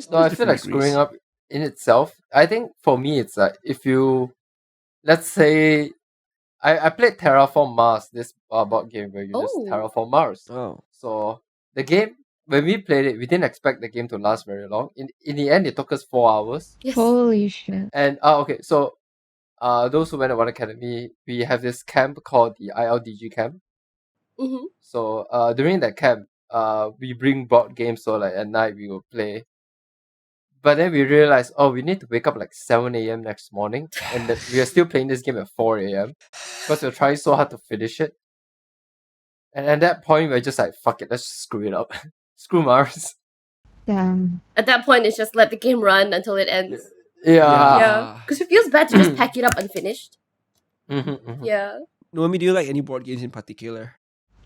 No, I feel like screwing up in itself. I think for me, it's like if you, let's say, I played Terraform Mars, this board game where you just terraform Mars. Oh. So the game, when we played it, we didn't expect the game to last very long. In the end, it took us 4 hours. Yes. Holy shit. And okay, so those who went to One Academy, we have this camp called the ILDG camp. Mm-hmm. So during that camp, we bring board games. So like at night we will play. But then we realized, we need to wake up like 7 a.m. next morning, and that we are still playing this game at 4 a.m. because we're trying so hard to finish it. And at that point, we're just like, fuck it, let's just screw it up. Screw Mars. Damn. At that point, it's just let the game run until it ends. Yeah. Because it feels bad to just pack it up unfinished. Mm-hmm. Yeah. Noemi, do you like any board games in particular?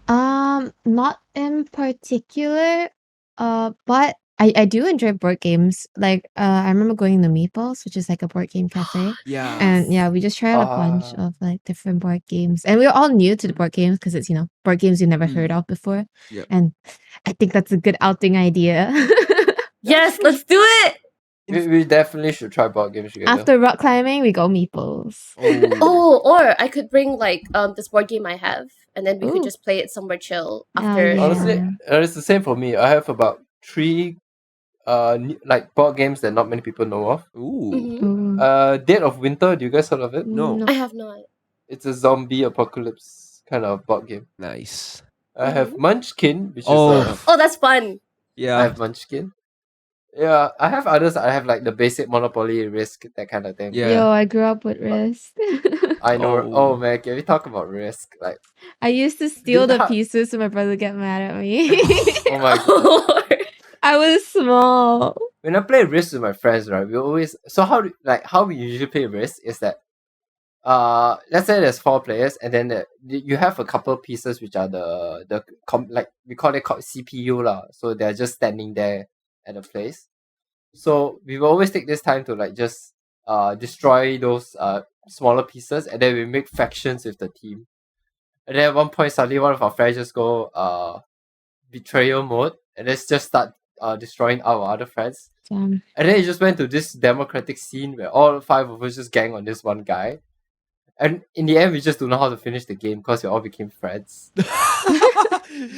Not in particular. But I do enjoy board games. Like I remember going to Meeples, which is like a board game cafe. Yeah. And yeah, we just tried a bunch of like different board games. And we were all new to the board games because it's, board games you never heard of before. Yep. And I think that's a good outing idea. Yes, let's do it. We definitely should try board games together. After rock climbing, we go Meeples. Or I could bring like this board game I have, and then we could just play it somewhere chill after. Yeah. Honestly, it's the same for me. I have about 3 like board games that not many people know of. Dead of Winter, do you guys heard of it? No. I have not. It's a zombie apocalypse kind of board game. Nice. I have Munchkin, which is Oh, that's fun. Yeah. I have Munchkin. Yeah, I have others. I have like the basic Monopoly, Risk, that kind of thing. Yeah. Yo, I grew up with Risk. I know. Oh. Oh man, can we talk about Risk? Like, I used to steal the pieces so my brother would get mad at me. oh my god. I was small. When I play Risk with my friends, right, we always how we usually play Risk is that let's say there's 4 players, and then you have a couple pieces which are we call it CPU lah. So they're just standing there at a place. So we will always take this time to like just destroy those smaller pieces, and then we make factions with the team. And then at one point, suddenly one of our friends just go betrayal mode, and let's just start destroying our other friends. Damn. And then it just went to this democratic scene where all 5 of us just gang on this one guy. And in the end, we just don't know how to finish the game because we all became friends.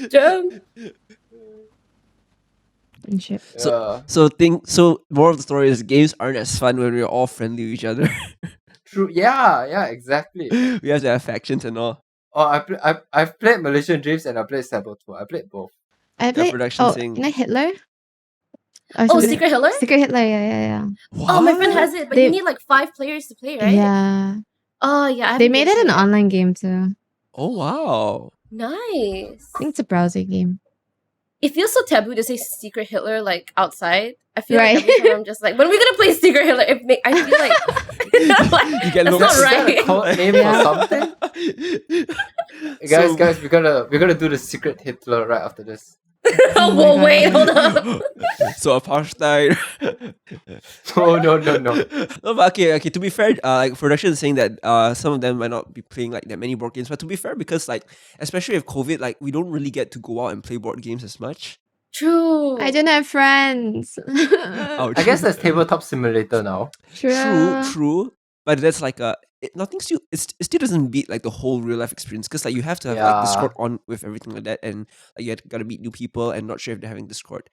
Jump. And shit. So moral of the story is games aren't as fun when we're all friendly with each other. True. Yeah, exactly. We have to have factions and all. Oh, I've played Malaysian Dreams and I played Saboteur. I played both. I played production thing. Hitler? Secret Hitler? Secret Hitler, yeah. What? Oh, my friend has it, but you need like 5 players to play, right? Yeah. Oh, yeah. They made it an online game too. Oh wow. Nice. I think it's a browser game. It feels so taboo to say Secret Hitler like outside. I feel like Right. every time I'm just like, when are we gonna play Secret Hitler? I feel like, like You get that's looked- not Is that a right. code name Yeah. or something? Guys, we're gonna do the Secret Hitler right after this. Oh, my whoa, God. wait, hold up. So apartheid. No. No, but okay. To be fair, like production is saying that some of them might not be playing like that many board games. But to be fair, because like especially with COVID, like we don't really get to go out and play board games as much. True. I don't have friends. Oh, I guess there's tabletop simulator now. True. But that's like it still doesn't beat like the whole real life experience because like you have to have like Discord on with everything like that, and like you gotta meet new people and not sure if they're having Discord.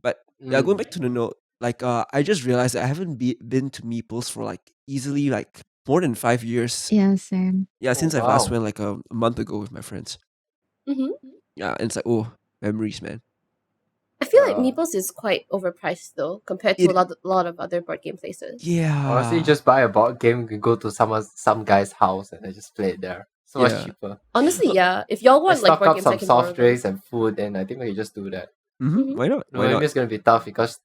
But yeah, going back to the note, like I just realized that I haven't been to Meeples for like easily like more than 5 years. Yeah, same. Yeah, since I wow. last went like a month ago with my friends. Mhm. Yeah, and it's like memories, man. I feel like Meeples is quite overpriced though, compared to It- a lot of other board game places. Yeah. Honestly, just buy a board game, you can go to some guy's house and then just play it there. So much Yeah. cheaper. Honestly, yeah. If y'all want like Stock board up games, some I can borrow soft them. drinks and food, then I think we can just do that. Why not? Why Noemi not? is gonna be tough because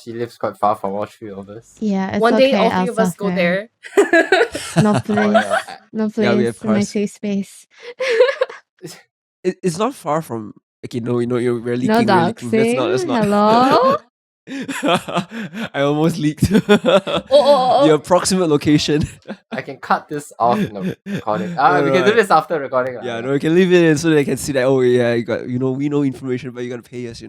she lives quite far from all three of us. Yeah, it's One day, okay, all 3 I'll of us go suffer. there. No Oh, place. yeah. No Yeah, we place. have In my cars. safe space. It's not far from. Okay, no, we're leaking. No We're leaking. That's doxing. not. Hello? I almost leaked. Oh. The approximate location. I can cut this off in the recording. We No, can do this after recording. Yeah, no, we can leave it in so they can see that. Oh yeah, you got. We know information, but you gotta pay us.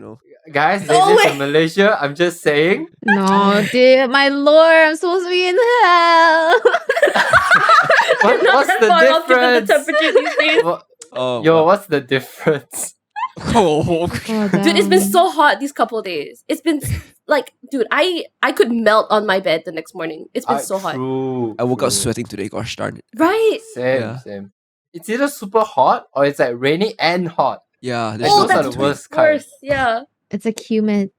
Guys, they Oh, live wait. in Malaysia. I'm just saying. No, dude, my lord, I'm supposed to be in hell. What's the I'll give it difference? the temperature these days. Oh, Yo, wow. what's the difference? Oh, Oh, Dude, it's been damn. so hot these couple days. It's been like, dude, I could melt on my bed the next morning. It's been so hot. True. I woke up true. sweating today. Gosh darn it. Right? Same. It's either super hot or it's like rainy and hot. Yeah. Like, there's Oh, those no are that's the between. worst kind. worse. Yeah. It's like humid.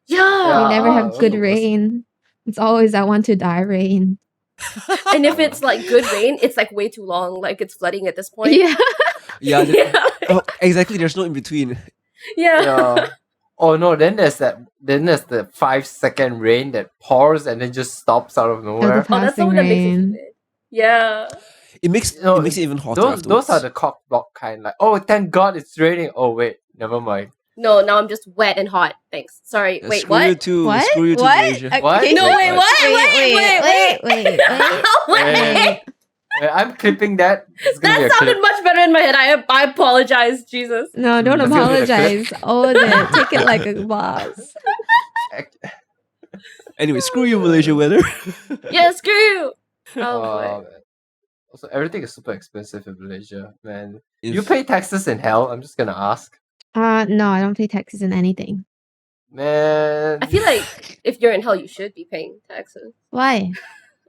Yeah. We never have those good are the worst. rain. It's always I want to die rain. And if it's like good rain, it's like way too long. Like it's flooding at this point. Yeah. Yeah. Yeah. Oh, exactly. There's no in between. Yeah. Yeah. Oh no, then there's the 5-second rain that pours and then just stops out of Of nowhere. the Oh, that's the passing one that makes it rain. humid. Yeah. It makes No, it makes it even hotter Those afterwards. are the cock block kind. Like, oh, thank God it's raining. Oh wait, never mind. No, now I'm just wet and hot. Thanks. Sorry. Yeah, Wait, screw you what? too. What? Screw you too, What? Malaysia. What? Okay. No, wait, what? Wait. Wait. I'm clipping that. It's gonna be That a sounded clip. much better in my head. I apologize, Jesus. No, don't That's gonna be a clip. apologize. Own it. Take it like a boss. Anyway, screw you, Malaysia weather. Yeah, screw you. Oh boy. Man. Also, everything is super expensive in Malaysia, man. If- You pay taxes in hell? I'm just gonna ask. No, I don't pay taxes in anything. Man. I feel like if you're in hell, you should be paying taxes. Why?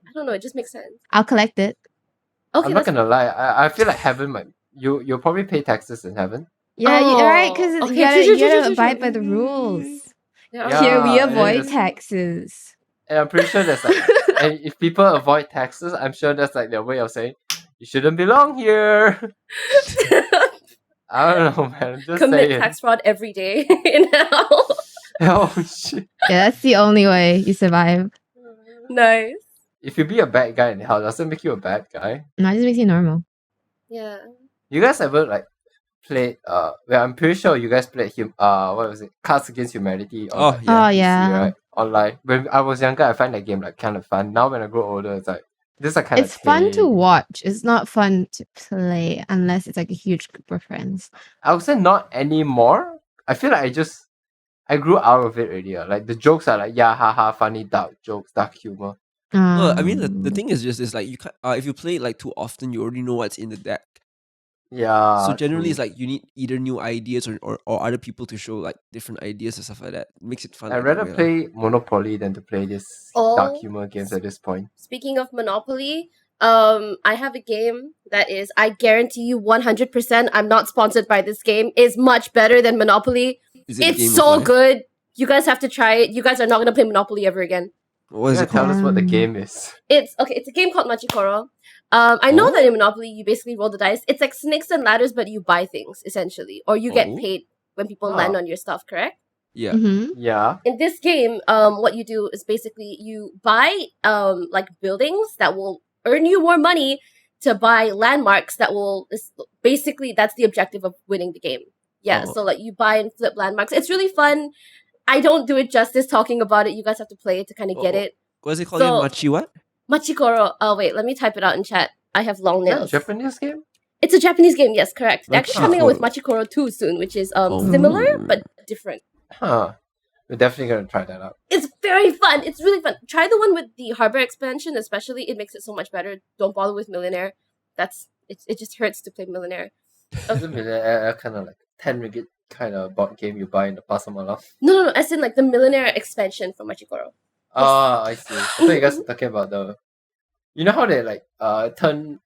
I don't know. It just makes sense. I'll collect it. Okay, I'm not that's gonna lie. I feel like heaven might. You'll probably pay taxes in heaven. Yeah, you're right, Oh, because okay, you gotta, true, you true, gotta true, abide true. by the rules. Yeah. Here we Yeah, avoid it is. taxes. And I'm pretty sure there's like, and if people avoid taxes, I'm sure that's like their way of saying you shouldn't belong here. I don't know, man. I'm just Commit saying. tax fraud every day in hell. Oh shit! Yeah, that's the only way you survive. Nice. If you be a bad guy in hell, does it make you a bad guy? No, it just makes you normal. Yeah. You guys ever like played? Well, I'm pretty sure you guys played what was it? Cards Against Humanity. On, Oh, like, yeah. Oh, PC, yeah. right? Online. When I was younger, I find that game like kind of fun. Now when I grow older, it's like this are kind of. It's fun to watch. It's not fun to play unless it's like a huge group of friends. I would say not anymore. I feel like I grew out of it already. Like the jokes are like haha, funny, dark jokes, dark humor. No, I mean the Um, thing is just like you can't. If you play it like too often, you already know what's in the deck. Yeah. So generally, true. it's like you need either new ideas or other people to show like different ideas and stuff like that. It makes it fun. I'd like that rather way, play Monopoly than to play this dark humor games at this point. Speaking of Monopoly, I have a game that is, I guarantee you 100%, I'm not sponsored by this game, is much better than Monopoly. Is it a It's game of so life? good. You guys have to try it. You guys are not going to play Monopoly ever again. What is Yeah, it called? tell us what the Um, game is. It's a game called Machikoro. I know Oh. that in Monopoly you basically roll the dice. It's like snakes and ladders, but you buy things essentially, or you get Oh. paid when people Oh. land on your stuff. Correct? Yeah. mhm. Yeah. In this game, what you do is basically you buy like buildings that will earn you more money to buy landmarks that will. Basically, that's the objective of winning the game. Yeah, so like you buy and flip landmarks. It's really fun. I don't do it justice talking about it. You guys have to play it to kind of get it. What is it called? So- Machi what? Machikoro. Oh wait, let me type it out in chat. I have long Is that a nails. Japanese game? It's a Japanese game, yes, correct. They're actually coming out with Machikoro. Machikoro 2 soon, which is Oh. similar but different. Huh. We're definitely gonna try that out. It's very fun. It's really fun. Try the one with the Harbor expansion, especially. It makes it so much better. Don't bother with Millionaire. It just hurts to play Millionaire. Isn't it kind of like 10 ringgit kind of board game you buy in the Pasamalam? No. As in like the Millionaire expansion for Machikoro. Ah, I see. So you guys are talking about the... You know how they like turn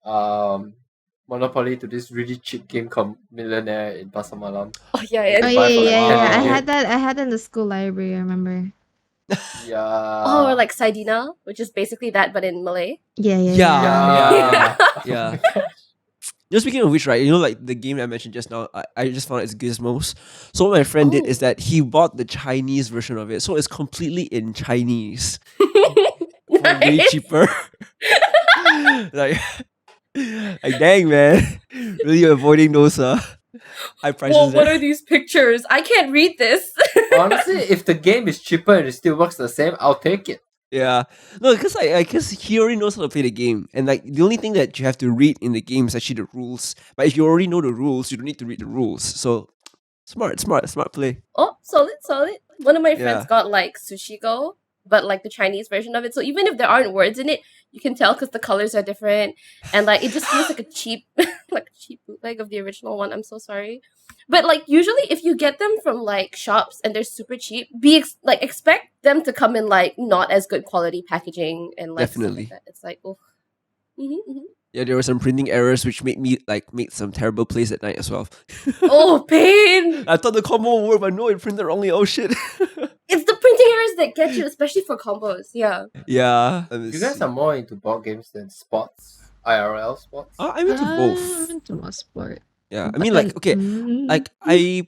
Monopoly to this really cheap game called Millionaire in Pasamalam? Oh yeah. Oh buy yeah, for, yeah, like, yeah. 10 I ringgit. had that. I had that in the school library. I remember. Yeah. Or like Saidina, which is basically that but in Malay. Yeah. Yeah. Yeah. You know, speaking of which, right? You know, like the game I mentioned just now, I just found it's Gizmos. So what my friend did Oh. is that he bought the Chinese version of it, so it's completely in Chinese, for way Nice. cheaper. like dang man, really avoiding those high prices. Whoa, what there. are these pictures? I can't read this. Honestly, if the game is cheaper and it still works the same, I'll take it. Yeah, no, because because he already knows how to play the game, and like the only thing that you have to read in the game is actually the rules. But if you already know the rules, you don't need to read the rules. So smart play. Oh, solid. One of my friends Yeah. got like Sushi Go, but like the Chinese version of it. So even if there aren't words in it, you can tell because the colors are different, and like it just feels like a cheap, like a cheap bootleg of the original one. I'm so sorry, but like usually if you get them from like shops and they're super cheap, expect them to come in like not as good quality packaging and like stuff like Definitely. that. It's like oh. Mm-hmm. Yeah, there were some printing errors which made me make some terrible plays at night as well. Oh, pain! I thought the combo would work, but no, it printed wrongly. Oh shit. It's the printing errors that get you, especially for combos. Yeah. Yeah. You guys are more into board games than sports, IRL sports. I'm into both. Into more sport. Yeah, I mean, like, okay, like I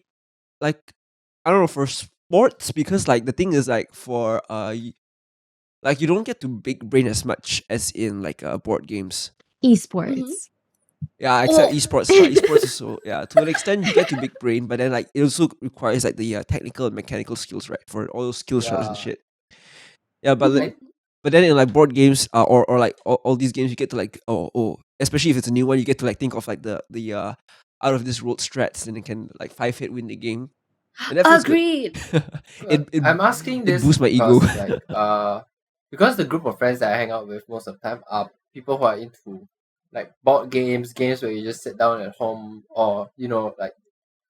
don't know, for sports, because like the thing is like for like you don't get to big brain as much as in like board games. Esports. Mhm. Yeah, except Oh. esports. Esports is so, yeah, to an extent you get to big brain, but then like it also requires like the technical and mechanical skills, right? For all those skill shots and Yeah. shit. Yeah, but Mhm. but then in like board games or like all these games, you get to like especially if it's a new one, you get to like think of like the out of this world strats, and it can like 5-hit win the game. And that feels good. Agreed. I'm asking it this boosts my because, ego. like, because the group of friends that I hang out with most of the time are people who are into like board games where you just sit down at home, or you know, like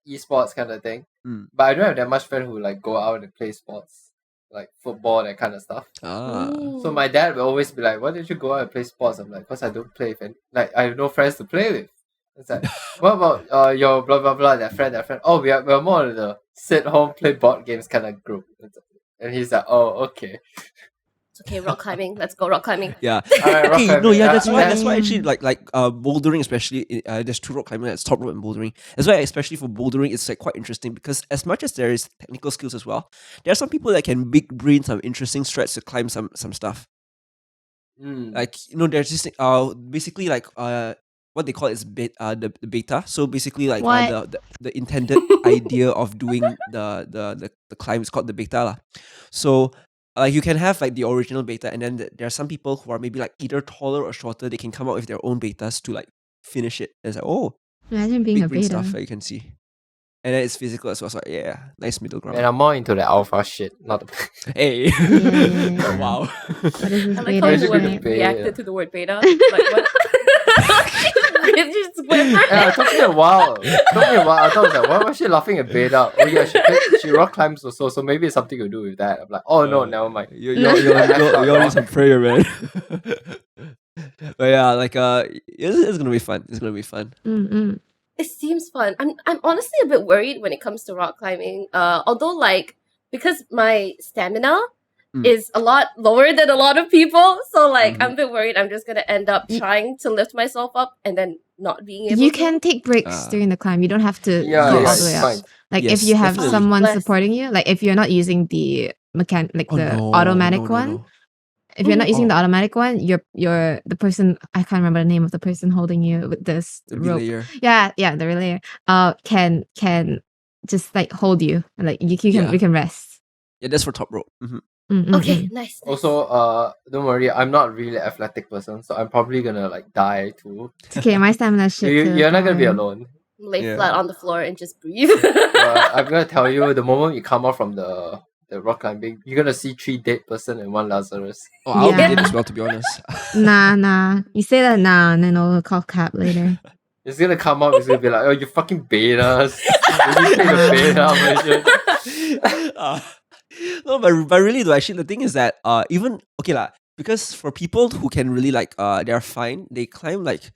esports kind of thing. Mm. But I don't have that much friend who like go out and play sports, like football, that kind of stuff. So Ooh. my dad will always be like, "Why don't you go out and play sports?" I'm like, "Cause I don't play with like I have no friends to play with." It's like, what about your blah blah blah, that friend? Oh, we're more of the sit home play board games kind of group. And he's like, "Oh, okay." It's okay, rock climbing. Let's go rock climbing. Yeah. Alright, rock Okay, no, climbing. yeah, that's why yeah. actually like bouldering, especially there's two rock climbing, that's top rope and bouldering. That's why especially for bouldering it's like quite interesting, because as much as there is technical skills as well, there are some people that can big brain some interesting strats to climb some stuff. Mm. Like, you know, there's this basically like what they call it is the beta. So basically like What? the intended idea of doing the climb is called the beta lah. So like you can have like the original beta, and then there are some people who are maybe like either taller or shorter. They can come up with their own betas to like finish it. And it's like, oh, Imagine being big a brain beta. stuff that you can see. And then it's physical as well. So yeah, nice middle ground. And I'm more into the alpha shit, not the Hey. Yeah. Wow. What is this I like beta? how Basically the the women beta. reacted to the word beta. Like what? She just went for Yeah, it. it took me a while. I thought I was like, why was she laughing at beta? Oh yeah, she rock climbs also, so maybe it's something to do with that. I'm like, oh no, never mind. You all need some prayer, man. But yeah, like it's gonna be fun. It's gonna be fun. Mm-mm. It seems fun. I'm honestly a bit worried when it comes to rock climbing. Although like because my stamina is a lot lower than a lot of people, so like I'm a bit worried I'm just gonna end up trying to lift myself up and then not being able You to. can take breaks during the climb. You don't have to Yeah, go yeah, all it's the way up. fine. Like Yes, if you have definitely. someone Bless. supporting you, like if you're not using the the Oh, automatic no, one. no. If you're not using the Oh. automatic one, you're the person, I can't remember the name of the person holding you with this The rope. belayer. Yeah, the relayer. Can just like hold you, and like you can Yeah. we can rest. Yeah, that's for top rope. Okay, nice. Also, don't worry, I'm not really an athletic person, so I'm probably gonna like die too. It's okay, my stamina shit too. You're not gonna be don't worry. alone. Lay Yeah. flat on the floor and just breathe. I'm gonna tell you, the moment you come out from the rock climbing, you're gonna see 3 dead person and 1 Lazarus. Oh, I'll be Yeah. dead as well, to be honest. Nah. You say that now, and then I'll call cap later. It's gonna come up, it's gonna be like, oh, you fucking bait us. You take the bait out version. No, but really though, actually the thing is that even okay lah, because for people who can really like they're fine, they climb like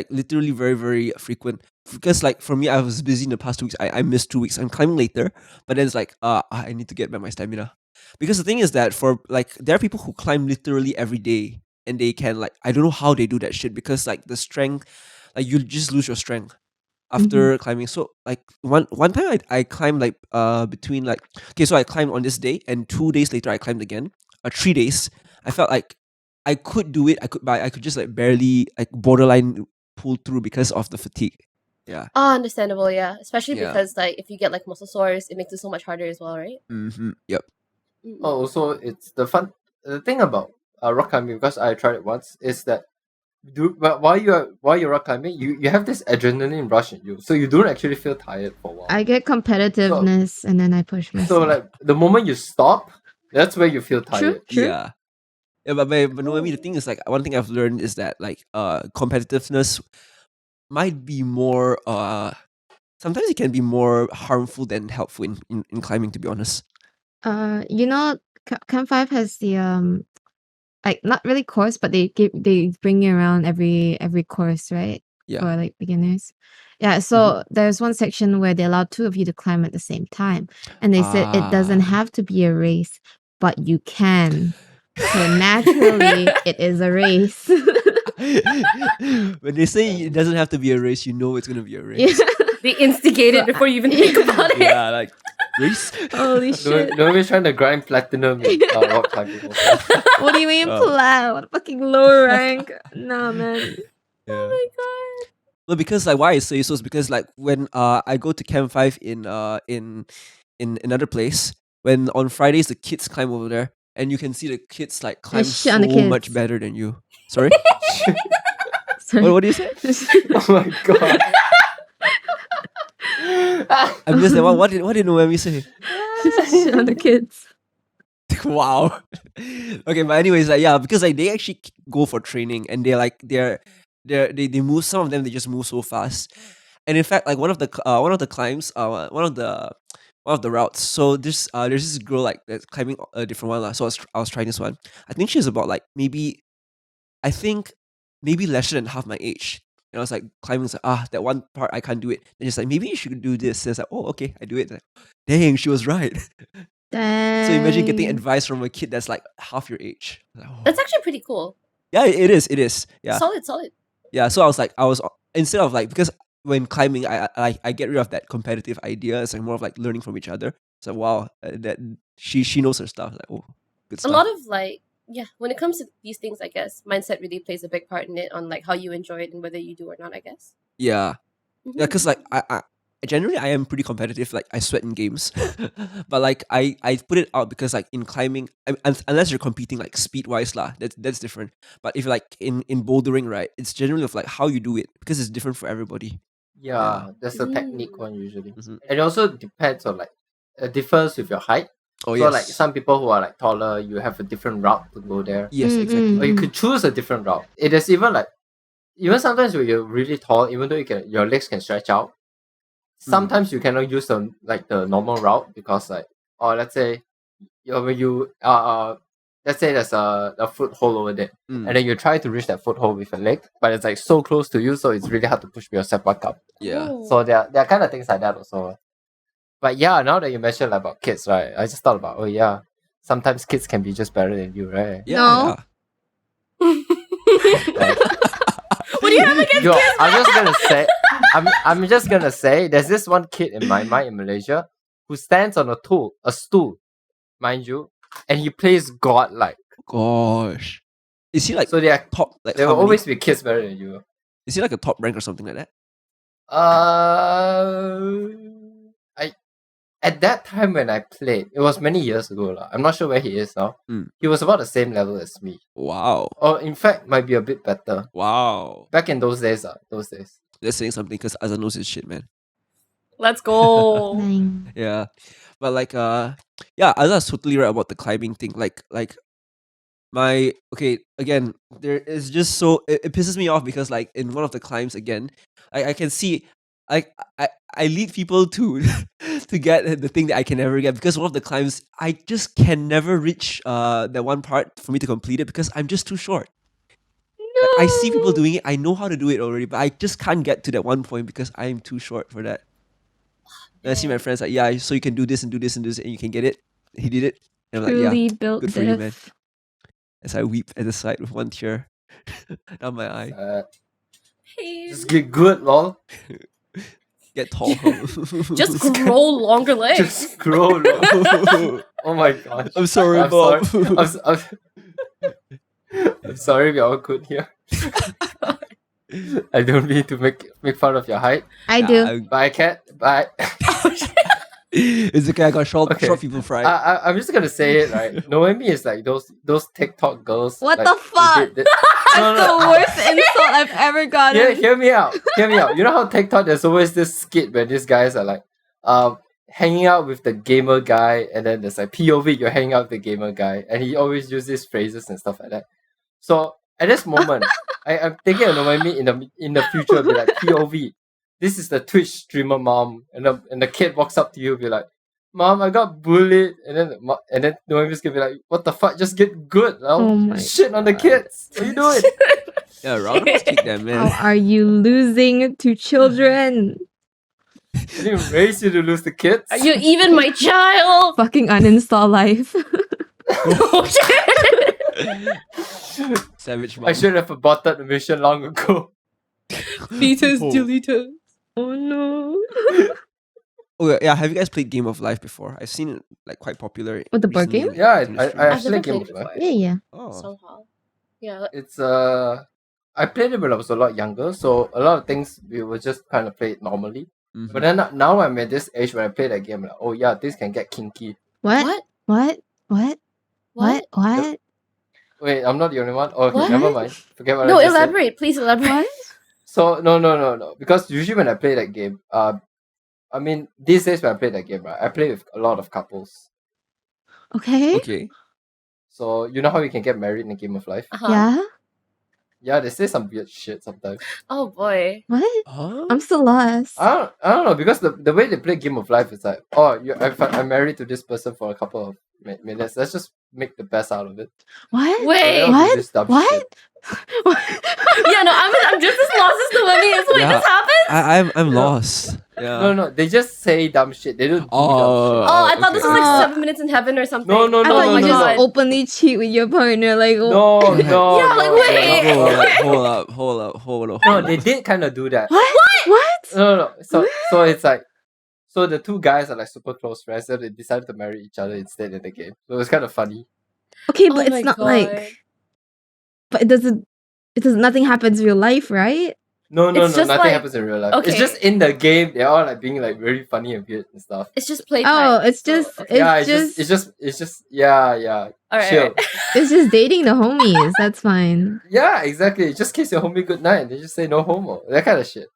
literally very, very frequent. Because like for me, I was busy in the past 2 weeks. I missed 2 weeks. I'm climbing later, but then it's like I need to get back my stamina. Because the thing is that for like there are people who climb literally every day, and they can like, I don't know how they do that shit, because like the strength, like you just lose your strength after climbing. So like one time I climbed like between like, okay, so I climbed on this day, and 2 days later I climbed again. 3 days. I felt like I could do it. But I could just like barely like borderline pull through because of the fatigue. Yeah. Oh, understandable, yeah. Especially Yeah. because like if you get like muscle sores, it makes it so much harder as well, right? Yep. Oh, also, it's the thing about rock climbing, because I tried it once, is that but while you're rock climbing, you have this adrenaline rush in you, so you don't actually feel tired for a while. I get competitiveness, and then I push myself. So like the moment you stop, that's where you feel tired. True. Yeah. Yeah, but Noemi, the thing is like one thing I've learned is that like competitiveness might be more sometimes it can be more harmful than helpful in climbing, to be honest. You know, Camp 5 has the like not really course, but they bring you around every course, right? Yeah. For like beginners. Yeah, so there's one section where they allow 2 of you to climb at the same time, and they said it doesn't have to be a race, but you can. So naturally, it is a race. When they say it doesn't have to be a race, you know it's gonna be a race. They instigate it before you even think about it. Yeah, like race. Holy shit! Nobody's trying to grind platinum in rock climbing. Also. What do you mean plat? What a fucking low rank? Nah, man. Yeah. Oh my god. Well, because like why I say so is because like when I go to Camp 5 in another place, when on Fridays the kids climb over there, and you can see the kids like climb shit on the so much kids. better than you. Sorry? Sorry. What do you say? Oh my god. I missed that one. What did Noemi say? Shit on the kids. Wow. Okay, but anyways, like yeah, because like they actually go for training, and they're like they move. Some of them they just move so fast, and in fact, like one of the climbs, one of the routes. So there's this girl like that's climbing a different one lah. So I was trying this one. I think she's about like maybe lesser than half my age. And I was like climbing, like, that one part I can't do it. And just like, maybe you should do this. And it's like, oh, okay, I do it. Like, dang, she was right. Dang. So imagine getting advice from a kid that's like half your age. Like, oh. That's actually pretty cool. Yeah, it is. Yeah. Solid. Yeah, so I was instead of like, because when climbing, I get rid of that competitive idea. It's like more of like learning from each other. So wow, that she knows her stuff. Like, oh, good A stuff. lot of like, yeah, when it comes to these things, I guess mindset really plays a big part in it, on like how you enjoy it and whether you do or not, I guess. Yeah. Yeah, because like I generally I am pretty competitive. Like I sweat in games, but like I put it out because like in climbing, unless you're competing like speed wise lah, that's different. But if like in bouldering, right, it's generally of like how you do it, because it's different for everybody. Yeah, that's the technique one usually. Mhm. And it also depends on like, it differs with your height. Oh So yes. like some people who are like taller, you have a different route to go there. Yes, Mm, exactly. Or you could choose a different route. It is even like, even sometimes when you're really tall, even though your legs can stretch out, sometimes you cannot use the normal route, because like, or let's say when you let's say there's a foothold over there, and then you try to reach that foothold with your leg, but it's like so close to you, so it's really hard to push yourself back up. Yeah. Oh. So there are kind of things like that also. But yeah, now that you mentioned about kids, right, I just thought about, oh yeah, sometimes kids can be just better than you, right? Yeah. No. What do you have against Yo, kids? I'm just gonna say, there's this one kid in my mind in Malaysia who stands on a stool, mind you, and he plays God like. Gosh. Is he like So they are top? Like there how will many? always be kids better than you. Is he like a top rank or something like that? I at that time when I played, it was many years ago. I'm not sure where he is now. He was about the same level as me. Wow. Or in fact, might be a bit better. Wow. Back in those days, those days. That's saying something because Aza knows his shit, man. Let's go. Yeah. But like yeah, Aza's totally right about the climbing thing. Like again, there is just so it pisses me off because like in one of the climbs again, I can see I lead people to to get the thing that I can never get because one of the climbs I just can never reach that one part for me to complete it because I'm just too short. No. Like, I see people doing it, I know how to do it already, but I just can't get to that one point because I'm too short for that. And I see my friends like, yeah, so you can do this and do this and do this and you can get it. He did it. And I'm like, Truly yeah, built good for you, man. diff. As I weep at the sight with one tear down my eye. Just get good, lol. Get tall. Just grow longer legs. Just grow, lol. Oh my gosh. I'm sorry, I'm Bob. sorry. I'm sorry, we're all good here. I don't mean to make fun of your height. I do. Bye, cat. Bye. It's okay, I got short people fried. I'm just gonna say it, right? Noemi is like those TikTok girls. What like, the fuck? That's the worst insult I've ever gotten. Yeah, hear me out. You know how TikTok there's always this skit where these guys are like hanging out with the gamer guy, and then there's like POV, you're hanging out with the gamer guy, and he always uses phrases and stuff like that. So at this moment, I'm thinking of Noemi in the future, be like POV. This is the Twitch streamer mom, and the kid walks up to you, be like, "Mom, I got bullied," and then Noemi's gonna be like, "What the fuck? Just get good, Oh my shit on the kids. What are you doing?" Yeah, round of kick them, man. How are you losing to children? I didn't raise you to lose the kids. Are you even my child? Fucking uninstall life. Oh shit! Savage mom. I should have aborted the mission long ago. Fetus deleted. Oh no. Oh yeah, have you guys played Game of Life before? I've seen it like quite popular. What, the board recently game? in Yeah, the I stream. I've actually never Game played of it Life. before. Yeah. Oh. Somehow. Yeah. It's I played it when I was a lot younger, so a lot of things we would just kind of play it normally. Mhm. But then now I'm at this age when I play that game, like, oh yeah, this can get kinky. What? What? What? What? What? What? Wait, I'm not the only one. Oh, okay, What? never mind. Forget what No, I just said. elaborate. Please elaborate. What? So no. Because usually when I play that game, I mean these days when I play that game, right, I play with a lot of couples. Okay. Okay. So you know how you can get married in a Game of Life? Uh-huh. Yeah. Yeah, they say some weird shit sometimes. Oh boy. What? Huh? I'm still lost. I don't know, because the way they play Game of Life is like, oh, I'm married to this person for a couple of minutes. Let's just make the best out of it. What? Wait. They'll do What? this dumb What? shit. Yeah, no, I'm just as lost as Noemi is. Wait, Yeah. this happens? I'm lost. Yeah. No, they just say dumb shit. They don't do Oh. dumb shit. Oh, I thought this was like Okay. 7 minutes in heaven or something. No, I thought you no, just no. openly cheat with your partner. Like, No. Yeah, like, wait. Hold up. No, they did kind of do that. What? What? No. So it's like, so the two guys are like super close friends, so they decided to marry each other instead in the game. So it's kind of funny. Okay, Oh but my it's not God. like. But it doesn't. Nothing happens in real life, right? No, It's just nothing like- happens in real life. okay. It's just in the game, they're all like being like very funny and weird and stuff. It's just playtime. Oh, it's so, just. okay. It's It's just yeah. Alright, Chill. alright. It's just dating the homies. That's fine. Yeah, exactly. Just kiss your homie good night and they just say no homo. That kind of shit.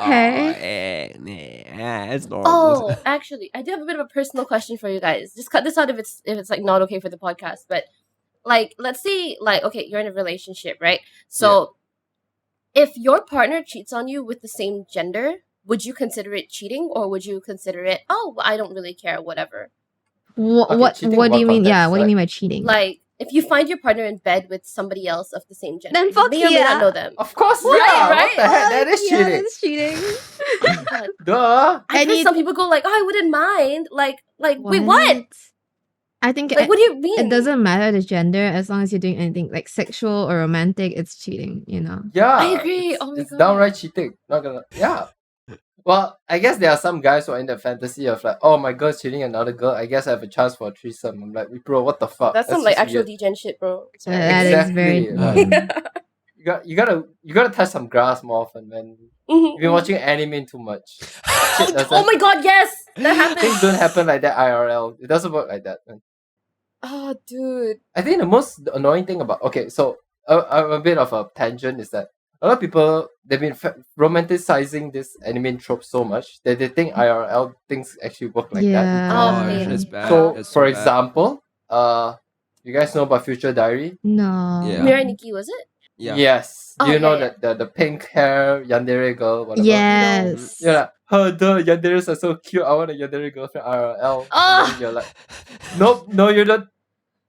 Okay. It's normal. Oh, actually, I do have a bit of a personal question for you guys. Just cut this out if it's like not okay for the podcast. But like, let's say like, okay, you're in a relationship, right? So if your partner cheats on you with the same gender, would you consider it cheating, or would you consider it, oh, I don't really care, whatever? What cheating do in you what mean? Yeah, context, what do you like- mean by cheating? Like, if you find your partner in bed with somebody else of the same gender, Then you fuck may or may yeah. not know them. Of course, Right, yeah. right? What the heck? That is yeah, cheating. that's cheating. God. Duh. I've heard Any- some people go like, oh, I wouldn't mind. Like, wait, what? I think Like, what do you mean? it doesn't matter the gender as long as you're doing anything like sexual or romantic. It's cheating, you know. Yeah. I agree. It's, Oh my it's God. downright cheating. Not gonna. Yeah. Well, I guess there are some guys who are in the fantasy of like, oh, my girl's cheating another girl. I guess I have a chance for a threesome. I'm like, bro, what the fuck? That's some like just actual weird. degen shit, bro. That is very. Exactly, like- You gotta touch some grass more often, man. You've been watching anime too much. Oh my god, yes! That happens. Things don't happen like that IRL. It doesn't work like that, man. Oh, dude. I think the most annoying thing about a bit of a tangent is that a lot of people they've been romanticizing this anime trope so much that they think IRL things actually work like that. Gosh, that's bad. So, That's for bad. example, you guys know about Future Diary? No. Yeah. Mirai Nikki, was it? Yeah. Yes. Do Oh, you know yeah, that the pink hair yandere girl? Whatever. Yes. You're like, oh, the yanderes are so cute. I want a yandere girlfriend IRL. Oh. And then you're like, nope, no, you don't.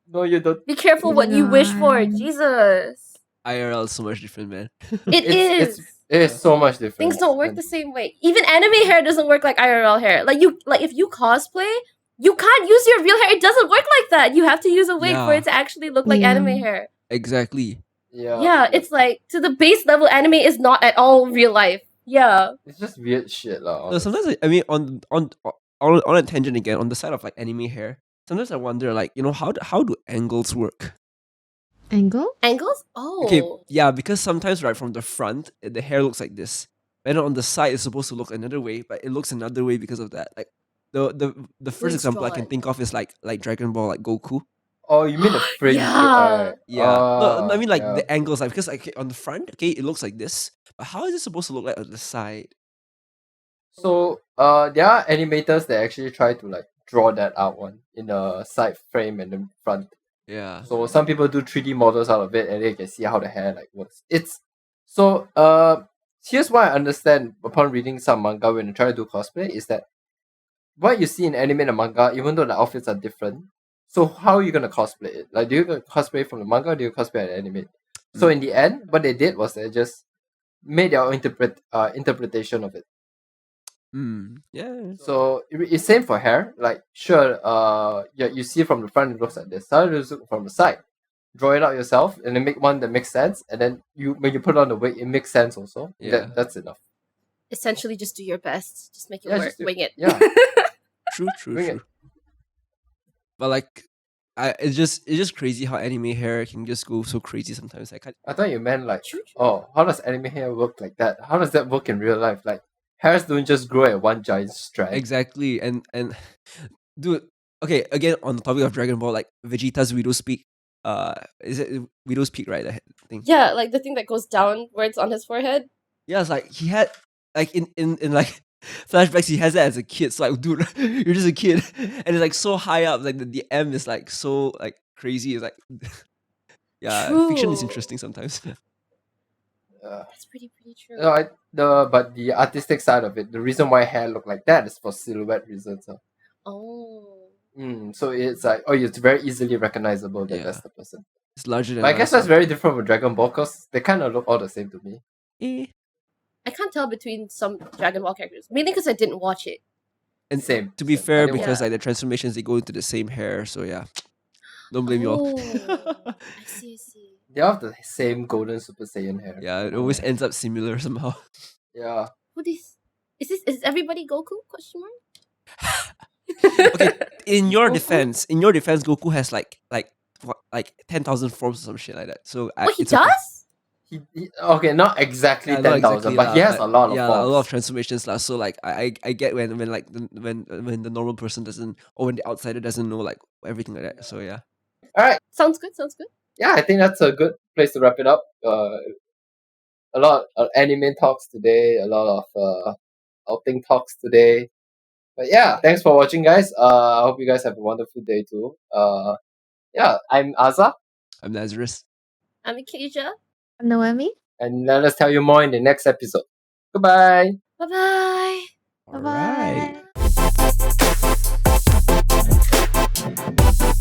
No, you don't. Be careful what you wish for. Jesus. IRL is so much different, man. It is. It is so much different. Things don't work the same way. Even anime hair doesn't work like IRL hair. Like if you cosplay, you can't use your real hair. It doesn't work like that. You have to use a wig for it to actually look like anime hair. Exactly. Yeah, it's like to the base level, anime is not at all real life. Yeah. It's just weird shit, lah. No, sometimes I mean on a tangent again, on the side of like anime hair, sometimes I wonder like, how do angles work? Angles? Oh. Okay, yeah, because sometimes right from the front, the hair looks like this. And on the side it's supposed to look another way, but it looks another way because of that. Like the first example I can think of is like Dragon Ball, like Goku. Oh, you mean the fringe? Yeah. Yeah. No, I mean like the angles, like because like on the front, okay, it looks like this. But how is it supposed to look like on the side? So there are animators that actually try to like draw that out in a side frame and the front. Yeah. So some people do 3D models out of it and they can see how the hair like works. Here's what I understand upon reading some manga when I try to do cosplay is that what you see in anime and manga, even though the outfits are different, so how are you gonna cosplay it? Like, do you cosplay from the manga or do you cosplay an anime? So in the end, what they did was they just made their own interpretation of it. Yeah. So it's same for hair. Like, sure, you see from the front it looks like this. How does it look from the side? Draw it out yourself and then make one that makes sense. And then when you put it on the wig, it makes sense also. Yeah. That's enough. Essentially, just do your best. Just make it work. Wing it. Yeah. True. But like, it's just crazy how anime hair can just go so crazy sometimes. I thought you meant like, oh, how does anime hair work like that? How does that work in real life? Like, hairs don't just grow at one giant strand. Exactly, and dude, okay, again on the topic of Dragon Ball, like Vegeta's Widow's Peak, is it Widow's Peak, right? That thing. Yeah, like the thing that goes downwards on his forehead. Yeah, it's like he had like in like flashbacks he has that as a kid. So like, dude, you're just a kid, and it's like so high up. Like the M is like so like crazy. It's like, yeah, fiction is interesting sometimes. That's pretty true. But the artistic side of it, the reason why hair look like that is for silhouette reasons. Oh. So it's like, it's very easily recognizable that that's the person. It's larger than. But I guess that's very different from Dragon Ball because they kind of look all the same to me. I can't tell between some Dragon Ball characters, mainly because I didn't watch it. And same. To be fair, because like the transformations they go into the same hair, so yeah, don't blame you all. I see. They all have the same golden Super Saiyan hair. Yeah, it always ends up similar somehow. Yeah. Is everybody Goku? Question mark. Okay, in your defense, Goku has like 10,000 forms or some shit like that. So he does? Okay, not exactly 10,000, but he has a lot of forms. A lot of transformations lah. So like I get when the normal person doesn't, or when the outsider doesn't know like everything like that. So yeah. All right. Sounds good. Yeah, I think that's a good place to wrap it up. A lot of anime talks today, a lot of outing talks today. But yeah, thanks for watching, guys. I hope you guys have a wonderful day too. Yeah, I'm Aza. I'm Lazarus. I'm Acacia. I'm Noemi. And let us tell you more in the next episode. Goodbye. Bye-bye. All right. Bye-bye.